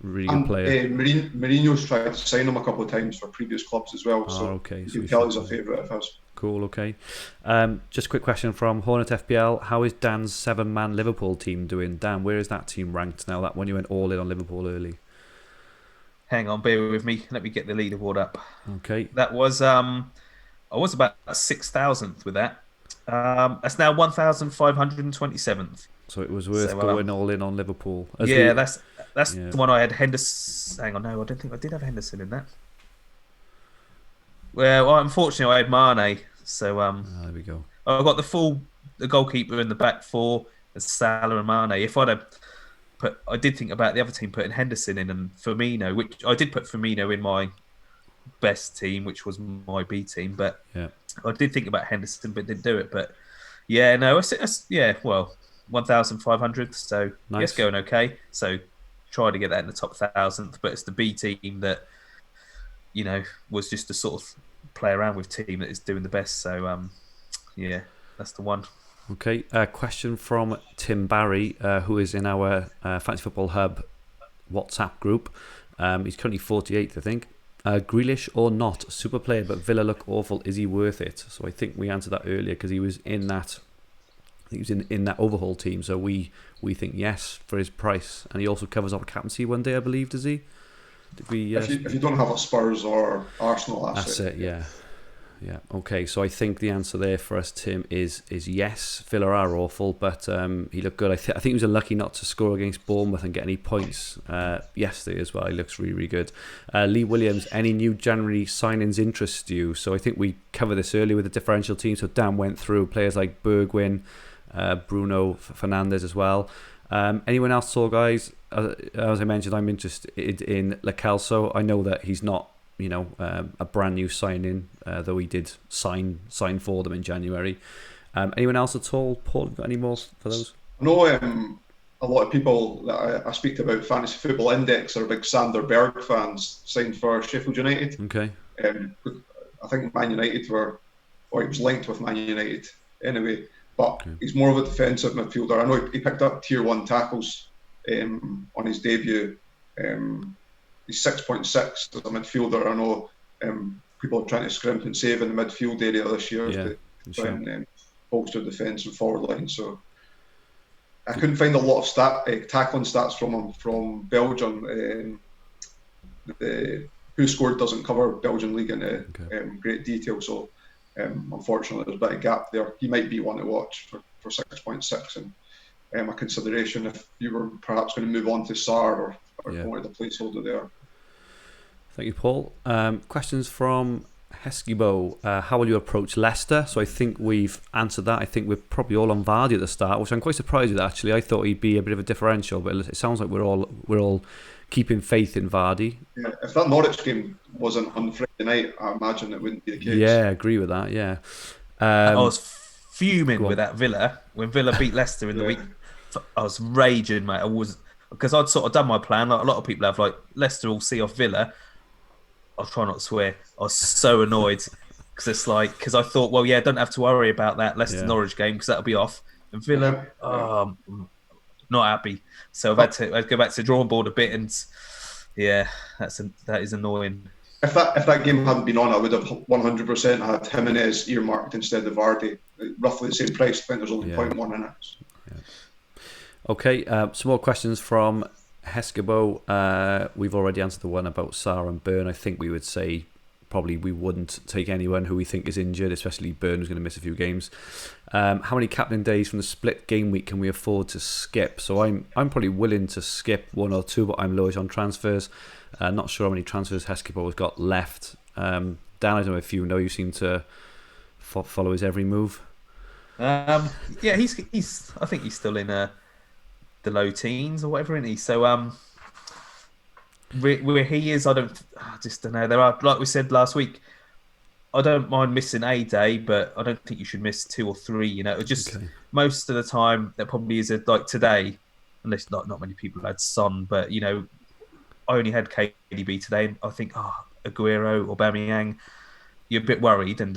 Really good player. Mourinho's tried to sign him a couple of times for previous clubs as well. So okay. You can tell he's a favourite of his. Cool, okay. Just a quick question from Hornet FPL. How is Dan's 7-man Liverpool team doing? Dan, where is that team ranked now? That when you went all in on Liverpool early? Hang on, bear with me. Let me get the leaderboard up. Okay. That was I was about 6,000th with that. That's now 1,527th. So it was worth going all in on Liverpool. That's the one I had Henderson. Hang on, no, I don't think I did have Henderson in that. Well, unfortunately, I had Mane. So there we go. I got the goalkeeper in the back 4, Salah and Mane. If I'd have I did think about the other team putting Henderson in and Firmino, which I did put Firmino in my best team, which was my B team, but yeah, I did think about Henderson, but didn't do it. But yeah, no, well, 1,500, so nice. Yes, going okay. So try to get that in the top 1,000th, but it's the B team that was just to sort of play around with team that is doing the best. So yeah, that's the one. Okay, question from Tim Barry, who is in our Fantasy Football Hub WhatsApp group. He's currently 48th, I think. Grealish or not, super player, but Villa look awful. Is he worth it? So I think we answered that earlier because he was in that. He was in that overhaul team, so we think yes for his price, and he also covers up a captaincy one day, I believe. Does he? Did we? If you don't have a Spurs or Arsenal asset, that's it. Yeah. Yeah. Okay. So I think the answer there for us, Tim, is yes. Villa are awful, but he looked good. I think he was unlucky not to score against Bournemouth and get any points yesterday as well. He looks really, really good. Lee Williams, any new January signings interest you? So I think we covered this earlier with the differential team. So Dan went through players like Bergwijn, Bruno Fernandes as well. Anyone else saw, guys? As I mentioned, I'm interested in Lacalso. I know that he's not a brand new signing, though he did sign for them in January. Anyone else at all? Paul, got any more for those? I know a lot of people that I speak to about Fantasy Football Index are big Sander Berg fans, signed for Sheffield United. Okay. I think Man United he was linked with Man United anyway, but he's more of a defensive midfielder. I know he picked up tier 1 tackles on his debut. He's 6.6 as a midfielder. I know people are trying to scrimp and save in the midfield area this year to try sure. and bolster defence and forward line. So I couldn't find a lot of tackling stats from him from Belgium. Who scored doesn't cover Belgian league in great detail, so unfortunately there's a bit of gap there. He might be one to watch for 6.6 and a consideration if you were perhaps going to move on to Sarr or going to the placeholder there. Thank you, Paul. Questions from Heskybo. How will you approach Leicester? So I think we've answered that. I think we're probably all on Vardy at the start, which I'm quite surprised with actually. I thought he'd be a bit of a differential, but it sounds like we're all keeping faith in Vardy. Yeah, if that Norwich game wasn't on Friday night, I imagine it wouldn't be the case. Yeah, I agree with that. Yeah. I was fuming with that Villa when Villa beat Leicester in the week. I was raging, mate. Because I'd sort of done my plan. Like a lot of people have, like Leicester will see off Villa. I'll try not to swear. I was so annoyed because it's like I thought, well, yeah, don't have to worry about that Leicester Norwich game because that'll be off. And Villa, not happy. So I've had to go back to the drawing board a bit, and that is annoying. If that game hadn't been on, I would have 100% had Jimenez earmarked instead of Vardy. Roughly the same price. I think there's only 0.1 in it. Yeah. Okay, some more questions from Heskybo. We've already answered the one about Sarr and Byrne. I think we would say probably we wouldn't take anyone who we think is injured, especially Byrne, who's going to miss a few games. How many captain days from the split game week can we afford to skip? So I'm probably willing to skip one or two, but I'm lowish on transfers. Not sure how many transfers Heskybo has got left. Dan, I don't know if you know. You seem to follow his every move. He's. I think he's still in the low teens or whatever, isn't he? So where he is, I just don't know. There are, like we said last week, I don't mind missing a day, but I don't think you should miss 2 or 3. You know, most of the time there probably is like today, unless not many people had Son, but you know, I only had KDB today, and I think Aguero or Aubameyang, you're a bit worried, and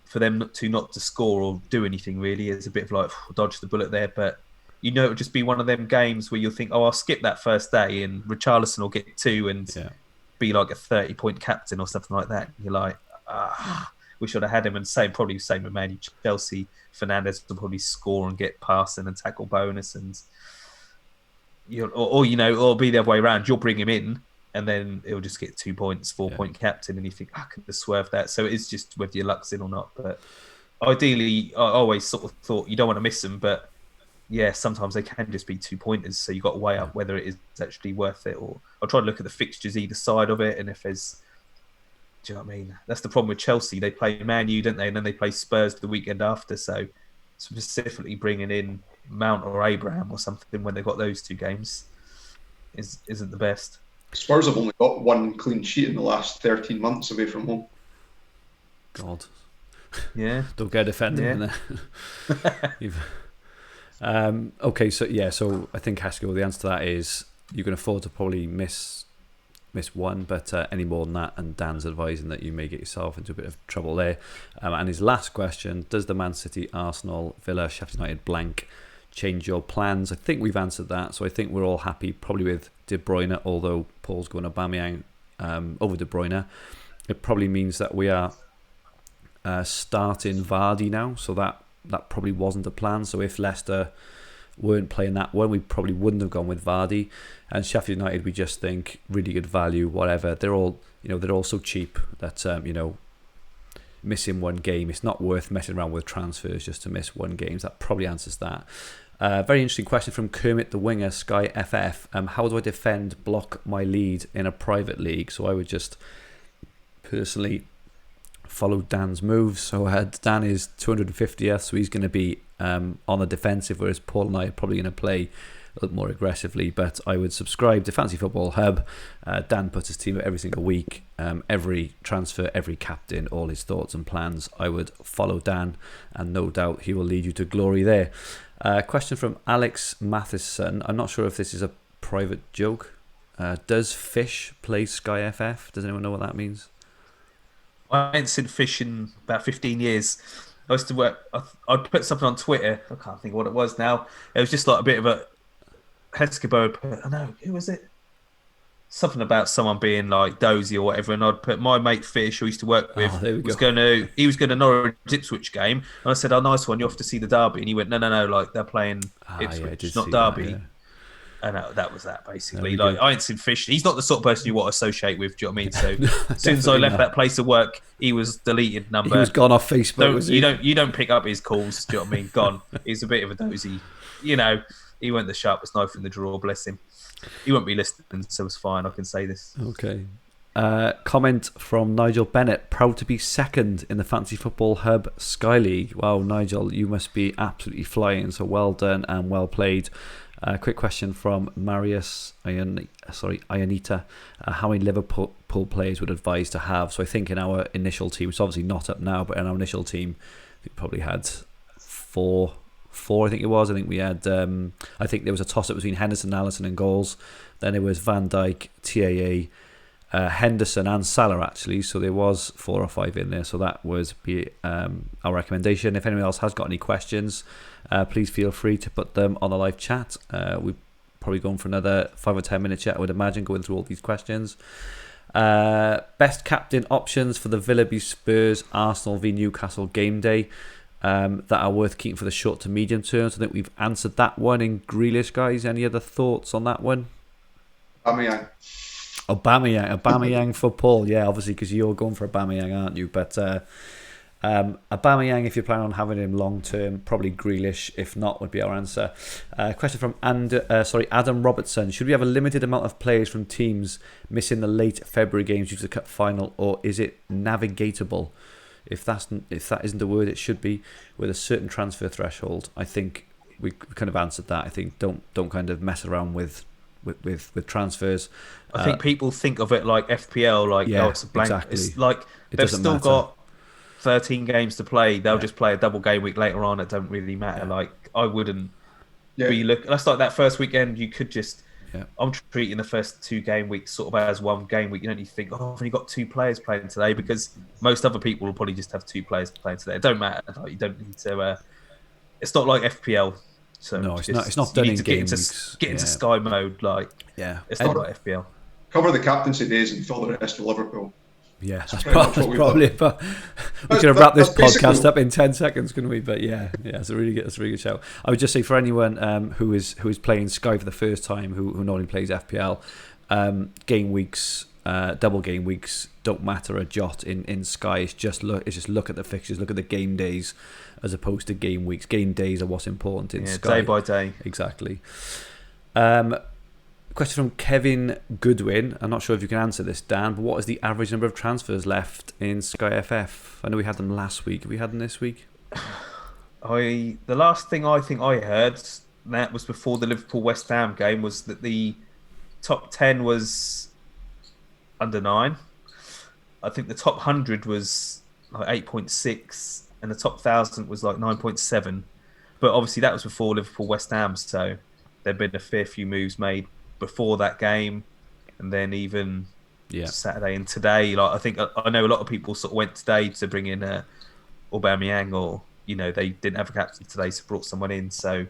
for them not to score or do anything really is a bit of like dodge the bullet there, but. You know, it'll just be one of them games where you'll think, I'll skip that first day and Richarlison will get 2 and be like a 30-point captain or something like that. And you're like, we should have had him. And probably same with Man Chelsea. Fernandes will probably score and get passing and tackle bonus. And or be the other way around. You'll bring him in and then he'll just get 2 points, 4-point captain. And you think, I could have swerved that. So it is just whether your luck's in or not. But ideally, I always sort of thought you don't want to miss them, but yeah, sometimes they can just be 2-pointers, so you've got to weigh up whether it is actually worth it. Or I'll try to look at the fixtures either side of it, and if there's, do you know what I mean? That's the problem with Chelsea. They play Man U, don't they? And then they play Spurs the weekend after. So specifically bringing in Mount or Abraham or something when they've got those 2 games isn't the best. Spurs have only got 1 clean sheet in the last 13 months away from home. God. Yeah. Don't get offended in there. Okay, so I think Haskell, the answer to that is you can afford to probably miss 1, but any more than that, and Dan's advising that you may get yourself into a bit of trouble there. And his last question: does the Man City, Arsenal, Villa, Sheffield United blank change your plans? I think we've answered that, so I think we're all happy probably with De Bruyne, although Paul's going Aubameyang over De Bruyne. It probably means that we are starting Vardy now, so that probably wasn't a plan. So if Leicester weren't playing that one, we probably wouldn't have gone with Vardy. And Sheffield United, we just think really good value, whatever. They're all so cheap that missing 1 game, it's not worth messing around with transfers just to miss 1 game. So that probably answers that. Very interesting question from Kermit the Winger, Sky FF. How do I defend block my lead in a private league? So I would just personally follow Dan's moves. So Dan is 250th, so he's going to be on the defensive, whereas Paul and I are probably going to play a little more aggressively. But I would subscribe to Fantasy Football Hub. Dan puts his team out every single week, every transfer, every captain, all his thoughts and plans. I would follow Dan, and no doubt he will lead you to glory there. Question from Alex Matheson. I'm not sure if this is a private joke. Does Fish play Sky FF? Does anyone know what that means? I ain't seen Fish in about 15 years. I used to work. I'd put something on Twitter. I can't think of what it was now. It was just like a bit of a Heskybo. I know, who was it? something about someone being like dozy or whatever, and I'd put my mate Fish, who I used to work with, there we was go. he was going to Norwich Ipswich game, and I said, "Oh, nice one, you off to see the derby?" And he went, "No, like they're playing Yeah, I did Ipswich, not see that, Derby." yeah. And that was that There basically. we Like go. I ain't seen Fish. He's not the sort of person you want to associate with. Do you know what I mean? So as soon as I Definitely left not. that place of work, he was deleted number. He was gone off Facebook, was he? You don't pick up his calls. Do you know what I mean? Gone. He's a bit of a dozy. You know, he went the sharpest knife in the drawer. Bless him. He won't be listening, so it's fine. I can say this. Okay. Comment from Nigel Bennett. Proud to be second in the Fantasy Football Hub Sky League. Wow, Nigel, you must be absolutely flying. So well done and well played. Quick question from Marius Ionita. How many Liverpool players would advise to have? So I think in our initial team, it's obviously not up now, but in our initial team, we probably had four. I think it was. I think we had. I think there was a toss up between Henderson and Alisson in goals. Then it was Van Dijk, TAA, Henderson and Salah actually. So there was 4 or 5 in there. So that was our recommendation. If anyone else has got any questions, please feel free to put them on the live chat. We're probably going for another 5 or 10 minute chat, I would imagine, going through all these questions. Best captain options for the Villa v Spurs, Arsenal v Newcastle game day. That are worth keeping for the short to medium term. So I think we've answered that one in Grealish, guys. Any other thoughts on that one? Aubameyang for Paul. Yeah, obviously because you're going for Aubameyang, aren't you? But Aubameyang, if you're planning on having him long term, probably Grealish. If not, would be our answer. Question from Adam Robertson. Should we have a limited amount of players from teams missing the late February games due to the cup final, or is it navigatable? If that isn't the word it should be, with a certain transfer threshold. I think we kind of answered that. I think don't kind of mess around with transfers. I think people think of it like FPL, like it's a blank. Exactly. It's like they've still got 13 games to play. They'll just play a double game week later on. It don't really matter. Like I wouldn't be looking. That's like that first weekend. You could just. Yeah. I'm treating the first 2 game weeks sort of as one game week. You don't need to think, I've only got 2 players playing today, because most other people will probably just have 2 players playing today. It don't matter. Like, you don't need to. It's not like FPL. So no, it's not. It's not done in game weeks. Get into Sky mode. Like, it's not like FPL. Cover the captaincy days and fill the rest with Liverpool. Yeah, that's probably about. We could have wrapped this podcast up in 10 seconds, couldn't we? But it's a really good show. I would just say for anyone who is playing Sky for the first time, who normally plays FPL, game weeks, double game weeks don't matter a jot in Sky. It's just look at the fixtures, look at the game days, as opposed to game weeks. Game days are what's important in Sky. Day by day. Exactly. Question from Kevin Goodwin. I'm not sure if you can answer this, Dan, but what is the average number of transfers left in Sky FF? I know we had them last week. Have we had them this week? The last thing I think I heard, that was before the Liverpool West Ham game, was that the top 10 was under 9. I think the top 100 was like 8.6, and the top 1,000 was like 9.7. But obviously that was before Liverpool West Ham, so there'd been a fair few moves made before that game, and then even Saturday and today. Like I know a lot of people sort of went today to bring in Aubameyang, or they didn't have a captain today, so brought someone in. So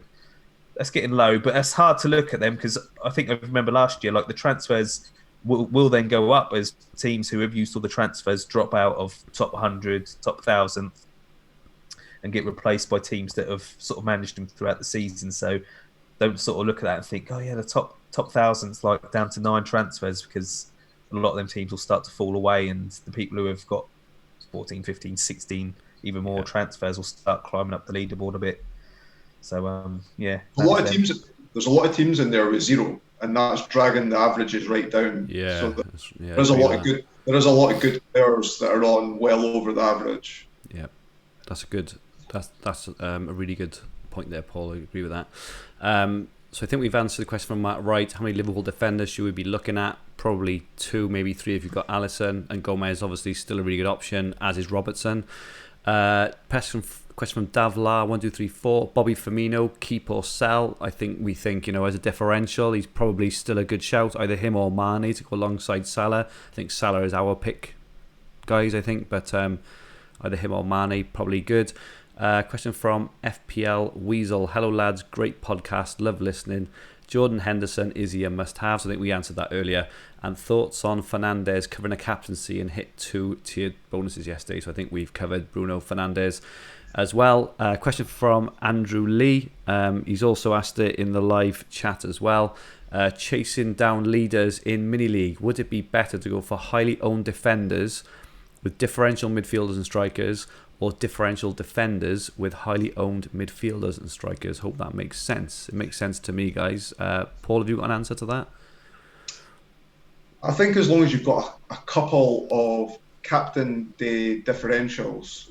that's getting low, but that's hard to look at them, because I think I remember last year, like the transfers will then go up as teams who have used all the transfers drop out of top 100, top 1,000, and get replaced by teams that have sort of managed them throughout the season. So don't sort of look at that and think, oh yeah, the top 1,000's like down to 9 transfers, because a lot of them teams will start to fall away, and the people who have got 14, 15, 16, even more transfers will start climbing up the leaderboard a bit. So a lot of teams. There's a lot of teams in there with 0, and that's dragging the averages right down. Yeah, so there's a lot of good. There is a lot of good players that are on well over the average. Yeah, that's a really good point there, Paul. I agree with that. So I think we've answered the question from Matt Wright. How many Liverpool defenders should we be looking at? Probably 2, maybe 3 if you've got Alisson, and Gomez obviously still a really good option, as is Robertson. Question from Davla 1234. Bobby Firmino, keep or sell? I think as a differential, he's probably still a good shout. Either him or Mane to go alongside Salah. I think Salah is our pick, guys. I think, but either him or Mane probably good. Question from FPL Weasel. Hello lads, great podcast, love listening. Jordan Henderson, is he a must-have? So I think we answered that earlier. And thoughts on Fernandes covering a captaincy and hit 2 tiered bonuses yesterday. So I think we've covered Bruno Fernandes as well. Question from Andrew Lee. He's also asked it in the live chat as well. Chasing down leaders in mini-league. Would it be better to go for highly owned defenders with differential midfielders and strikers, or differential defenders with highly owned midfielders and strikers? Hope that makes sense. It makes sense to me, guys. Paul, have you got an answer to that? I think as long as you've got a couple of captain day differentials,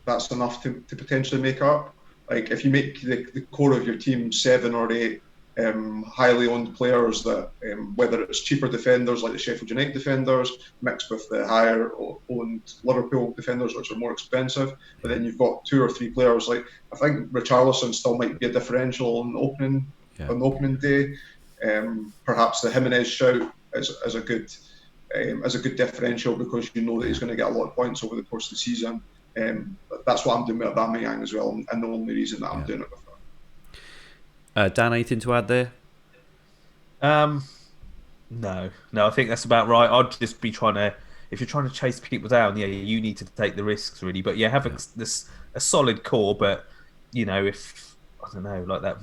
that's enough to potentially make up. Like if you make the core of your team 7 or 8 highly owned players that whether it's cheaper defenders like the Sheffield United defenders mixed with the higher owned Liverpool defenders which are more expensive, but then you've got 2 or 3 players like I think Richarlison still might be a differential on opening day. Perhaps the Jimenez shout is a good differential because you know that he's going to get a lot of points over the course of the season. That's what I'm doing with Aubameyang as well, and the only reason that I'm doing it with that. Dan, anything to add there? No, I think that's about right. I'd just be trying to, if you're trying to chase people down, you need to take the risks really. But have a solid core. But if I don't know, like that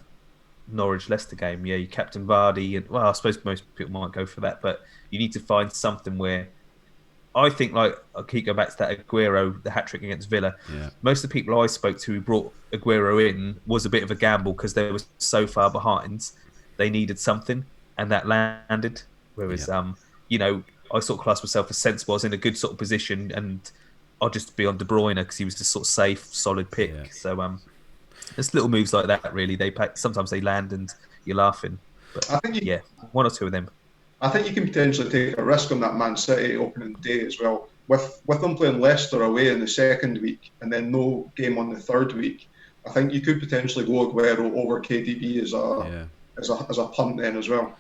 Norwich Leicester game, you captain Vardy, and I suppose most people might go for that. But you need to find something where I think, like, I'll keep going back to that Aguero, the hat trick against Villa. Yeah. Most of the people I spoke to who brought Aguero in was a bit of a gamble because they were so far behind. They needed something, and that landed. Whereas, I sort of class myself as sensible. I was in a good sort of position, and I'll just be on De Bruyne because he was just sort of safe, solid pick. Yeah. So, there's little moves like that, really. Sometimes they land, and you're laughing. But I think 1 or 2 of them. I think you can potentially take a risk on that Man City opening day as well. With them playing Leicester away in the second week and then no game on the third week, I think you could potentially go Aguero over KDB as a punt then as well.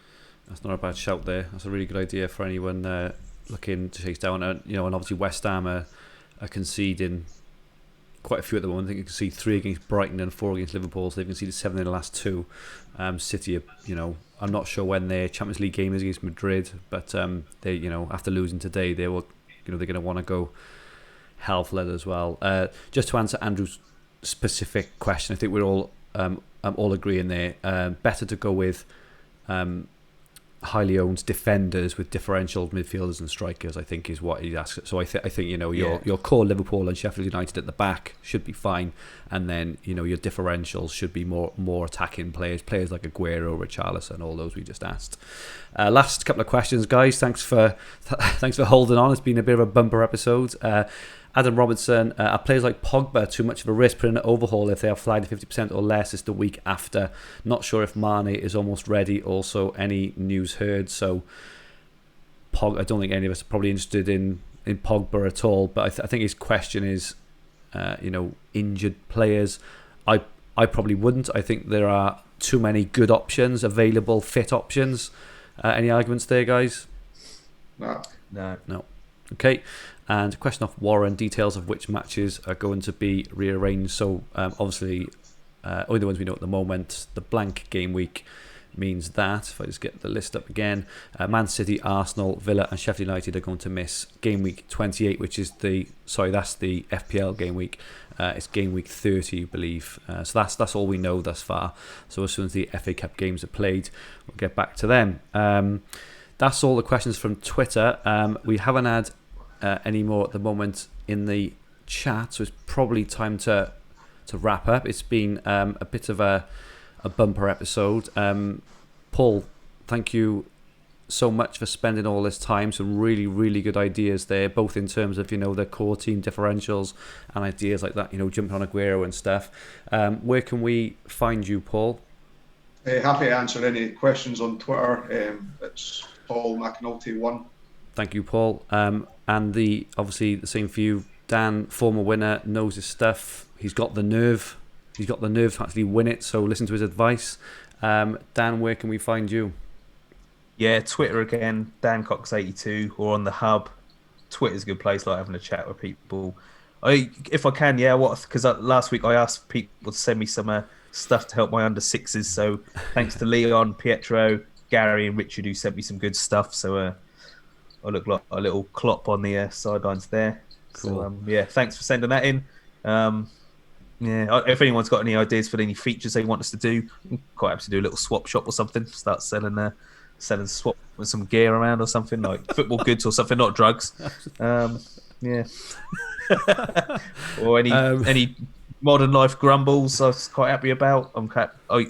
That's not a bad shout there. That's a really good idea for anyone looking to chase down. And obviously West Ham are conceding quite a few at the moment. I think you can see 3 against Brighton and 4 against Liverpool. So they've conceded 7 in the last 2. City, I'm not sure when their Champions League game is against Madrid, but they, after losing today, they're going to want to go hell for leather as well. Just to answer Andrew's specific question, I think we're all agreeing there. Better to go with highly owned defenders with differential midfielders and strikers, I think, is what he's asked. So I think your core Liverpool and Sheffield United at the back should be fine, and then your differentials should be more attacking players like Aguero, Richarlison, all those we just asked. Last couple of questions, guys. Thanks for holding on. It's been a bit of a bumper episode. Adam Robertson, are players like Pogba too much of a risk putting an overhaul if they are flagged 50% or less? It's the week after. Not sure if Mane is almost ready. Also, any news heard? So, I don't think any of us are probably interested in Pogba at all. But I think his question is, injured players. I probably wouldn't. I think there are too many good options available, fit options. Any arguments there, guys? No. Okay. And a question off Warren, details of which matches are going to be rearranged. So obviously, only the ones we know at the moment. The blank game week means that, if I just get the list up again, Man City, Arsenal, Villa and Sheffield United are going to miss game week 28, which is that's the FPL game week. It's game week 30, I believe. So that's all we know thus far. So as soon as the FA Cup games are played, we'll get back to them. That's all the questions from Twitter. We haven't had any more at the moment in the chat, so it's probably time to wrap up. It's been a bit of a bumper episode. Paul, thank you so much for spending all this time. Some really, really good ideas there, both in terms of the core team differentials and ideas like that, jumping on Aguero and stuff. Where can we find you, Paul? Happy to answer any questions on Twitter. It's Paul McAnulty 1. Thank you, Paul. And obviously the same for you, Dan, former winner, knows his stuff. He's got the nerve. He's got the nerve to actually win it. So listen to his advice. Dan, where can we find you? Yeah, Twitter again, DanCox82, or on the Hub. Twitter's a good place, like having a chat with people. If I can, because last week I asked people to send me some stuff to help my under sixes. So thanks to Leon, Pietro, Gary, and Richard who sent me some good stuff. So I look like a little Klopp on the sidelines there. Cool. So thanks for sending that in. If anyone's got any ideas for any features they want us to do, I'm quite happy to do a little swap shop or something. Start selling swap with some gear around or something, like football goods or something, not drugs. Or any modern life grumbles I was quite happy about. I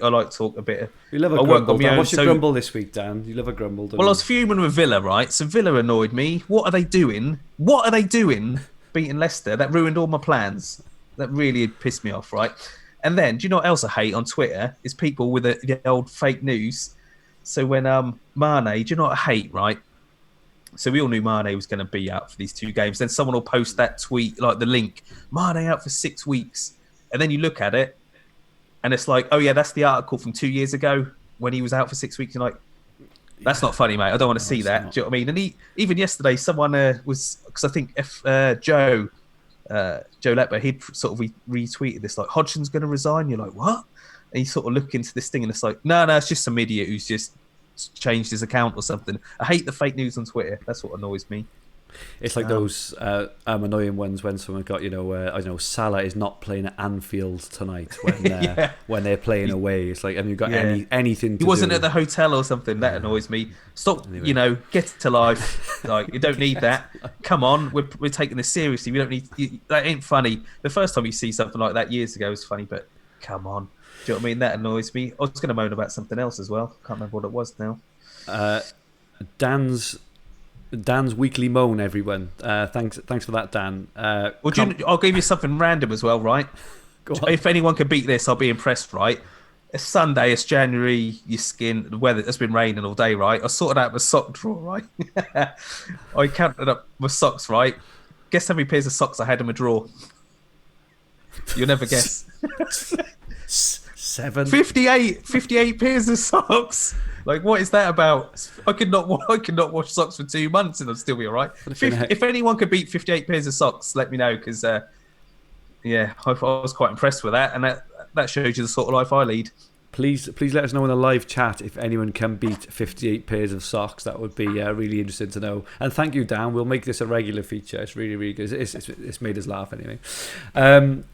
like to talk a bit. You love a grumble. What's your grumble this week, Dan? You love a grumble, don't you? I was fuming with Villa, right? So Villa annoyed me. What are they doing? Beating Leicester? That ruined all my plans. That really pissed me off, right? And then, do you know what else I hate on Twitter? Is people with the old fake news. So when Mane, do you know what I hate, right? So we all knew Mane was going to be out for these 2 games. Then someone will post that tweet, like the link, Mane out for 6 weeks. And then you look at it, and it's like, oh yeah, that's the article from 2 years ago when he was out for 6 weeks. You're like, that's not funny, mate. I don't want to see that. Not. Do you know what I mean? And even yesterday, someone was, because I think Joe Lepper, he'd sort of retweeted this, like, Hodgson's going to resign. You're like, what? And you sort of look into this thing, and it's like, no, it's just some idiot who's just changed his account or something. I hate the fake news on Twitter. That's what annoys me. It's like those annoying ones when someone got, I don't know, Salah is not playing at Anfield tonight when when they're playing away. It's like, have you got anything to do? He wasn't at the hotel or something. That annoys me. Stop, anyway. Get to life. Like, you don't need that. Come on, we're taking this seriously. We don't need, that ain't funny. The first time you see something like that years ago was funny, but come on. Do you know what I mean? That annoys me. I was going to moan about something else as well. Can't remember what it was now. Dan's weekly moan, everyone. Thanks for that, Dan. I'll give you something random as well, right? Go on. If anyone can beat this, I'll be impressed, right? It's Sunday, it's January, your skin, the weather, it's been raining all day, right? I sorted out my sock drawer, right? I counted up my socks, right? Guess how many pairs of socks I had in my drawer? You'll never guess. 7? 58 pairs of socks. Like, what is that about? I could not wash socks for 2 months and I'd still be all right. If anyone could beat 58 pairs of socks, let me know, because I was quite impressed with that, and that shows you the sort of life I lead. Please let us know in the live chat if anyone can beat 58 pairs of socks. That would be really interesting to know. And thank you, Dan. We'll make this a regular feature. It's really, really good. It's made us laugh anyway.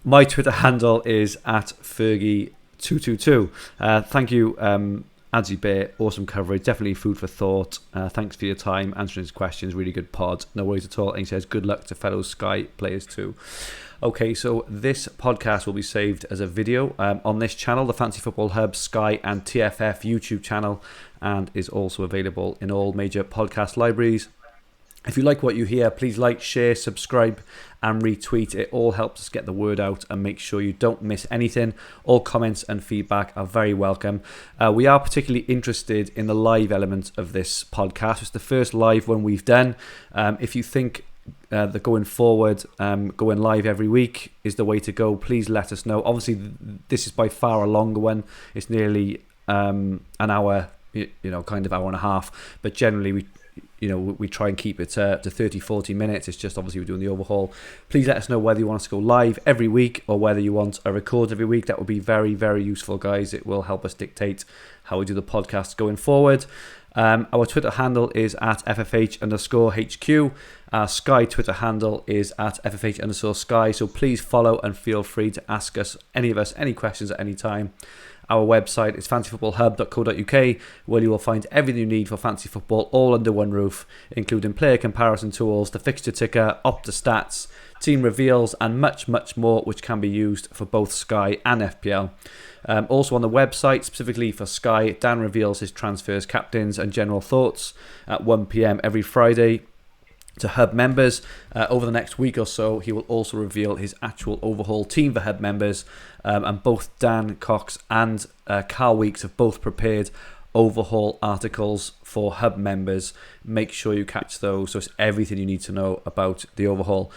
My Twitter handle is @Fergie222. Thank you, Adzi Bear. Awesome coverage. Definitely food for thought. Thanks for your time answering his questions. Really good pod. No worries at all. And he says good luck to fellow Sky players too. Okay, so this podcast will be saved as a video on this channel, the Fantasy Football Hub, Sky and TFF YouTube channel, and is also available in all major podcast libraries. If you like what you hear, please like, share, subscribe and retweet. It all helps us get the word out and make sure you don't miss anything. All comments and feedback are very welcome. We are particularly interested in the live element of this podcast. It's the first live one we've done. If you think that going forward, going live every week is the way to go, please let us know. Obviously, this is by far a longer one. It's nearly an hour, kind of hour and a half. But generally, we try and keep it to 30, 40 minutes. It's just obviously we're doing the overhaul. Please let us know whether you want us to go live every week or whether you want a record every week. That would be very, very useful, guys. It will help us dictate how we do the podcast going forward. Our Twitter handle is @FFH_HQ. Our Sky Twitter handle is @FFH_Sky. So please follow and feel free to ask us, any of us, any questions at any time. Our website is fantasyfootballhub.co.uk, where you will find everything you need for fantasy football all under one roof, including player comparison tools, the fixture ticker, Opta stats, team reveals, and much, much more, which can be used for both Sky and FPL. Also on the website, specifically for Sky, Dan reveals his transfers, captains, and general thoughts at 1 p.m. every Friday. To Hub members, over the next week or so, he will also reveal his actual overhaul team for Hub members, and both Dan Cox and Carl Weeks have both prepared Overhaul articles for Hub members. Make sure you catch those. So it's everything you need to know about the Overhaul.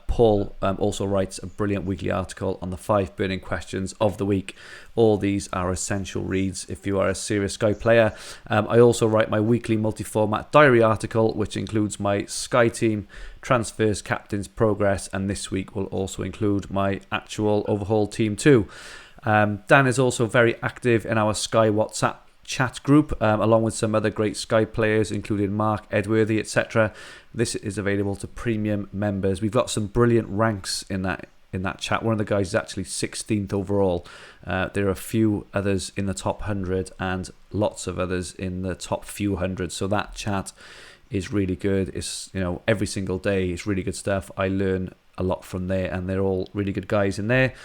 Paul also writes a brilliant weekly article on the 5 burning questions of the week. All these are essential reads if you are a serious Sky player. I also write my weekly multi-format diary article, which includes my Sky team, transfers, captains, progress, and this week will also include my actual Overhaul team too. Dan is also very active in our Sky WhatsApp chat group, along with some other great Sky players, including Mark, Edworthy, etc. This is available to premium members. We've got some brilliant ranks in that chat. One of the guys is actually 16th overall. There are a few others in the top 100 and lots of others in the top few hundred. So that chat is really good. It's, every single day it's really good stuff. I learn a lot from there, and they're all really good guys in there.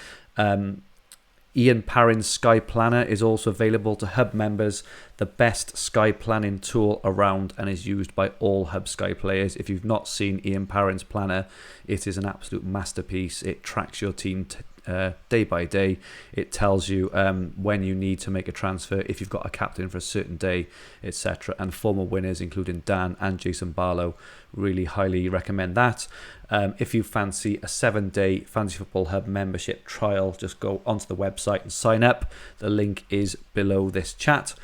Ian Parrin's Sky Planner is also available to Hub members, the best Sky planning tool around, and is used by all Hub Sky players. If you've not seen Ian Parrin's planner, it is an absolute masterpiece. It tracks your team day by day. It tells you when you need to make a transfer, if you've got a captain for a certain day, etc. And former winners, including Dan and Jason Barlow, really highly recommend that. If you fancy a 7-day Fantasy Football Hub membership trial, just go onto the website and sign up. The link is below this chat.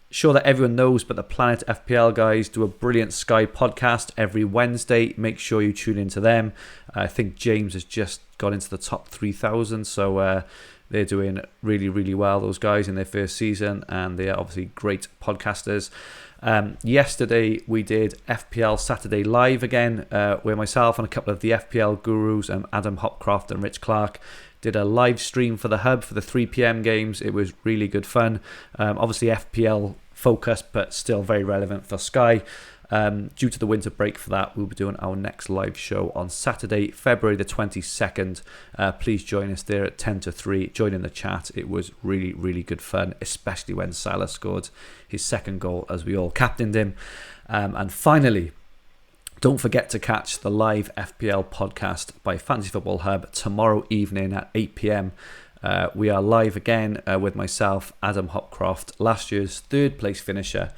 Sure that everyone knows, but the Planet FPL guys do a brilliant Sky podcast every Wednesday. Make sure you tune into them. I think James has just got into the top 3,000, so they're doing really, really well, those guys, in their first season, and they are obviously great podcasters. Yesterday we did FPL Saturday Live again, where myself and a couple of the FPL gurus, Adam Hopcroft and Rich Clark, did a live stream for the Hub for the 3 p.m. games. It was really good fun. Obviously FPL focused, but still very relevant for Sky. Due to the winter break for that, we'll be doing our next live show on Saturday, February the 22nd. Please join us there at 10 to 3. Join in the chat. It was really, really good fun, especially when Salah scored his second goal as we all captained him. And finally, don't forget to catch the live FPL podcast by Fantasy Football Hub tomorrow evening at 8 p.m. We are live again with myself, Adam Hopcroft, last year's 3rd place finisher,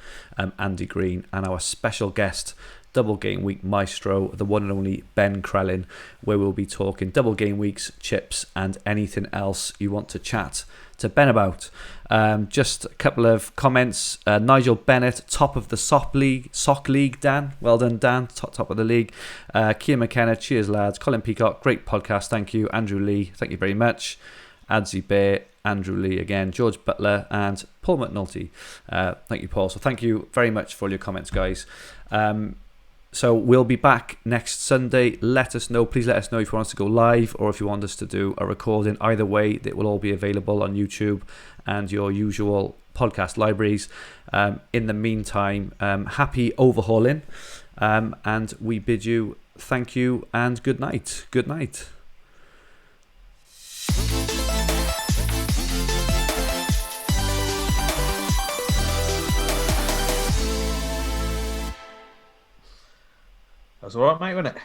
Andy Green, and our special guest, Double Game Week maestro, the one and only Ben Krellin, where we'll be talking double game weeks, chips, and anything else you want to chat to Ben about. Just a couple of comments. Nigel Bennett, top of the sock league, Dan. Well done, Dan. Top of the league. Keir McKenna, cheers, lads. Colin Peacock, great podcast. Thank you. Andrew Lee, thank you very much. Adzi Bear, Andrew Lee again, George Butler, and Paul McAnulty. Thank you, Paul. So thank you very much for all your comments, guys. So we'll be back next Sunday. Let us know. Please let us know if you want us to go live or if you want us to do a recording. Either way, it will all be available on YouTube and your usual podcast libraries. In the meantime, happy overhauling. And we bid you thank you and good night. Good night. That was all right, mate, wasn't it?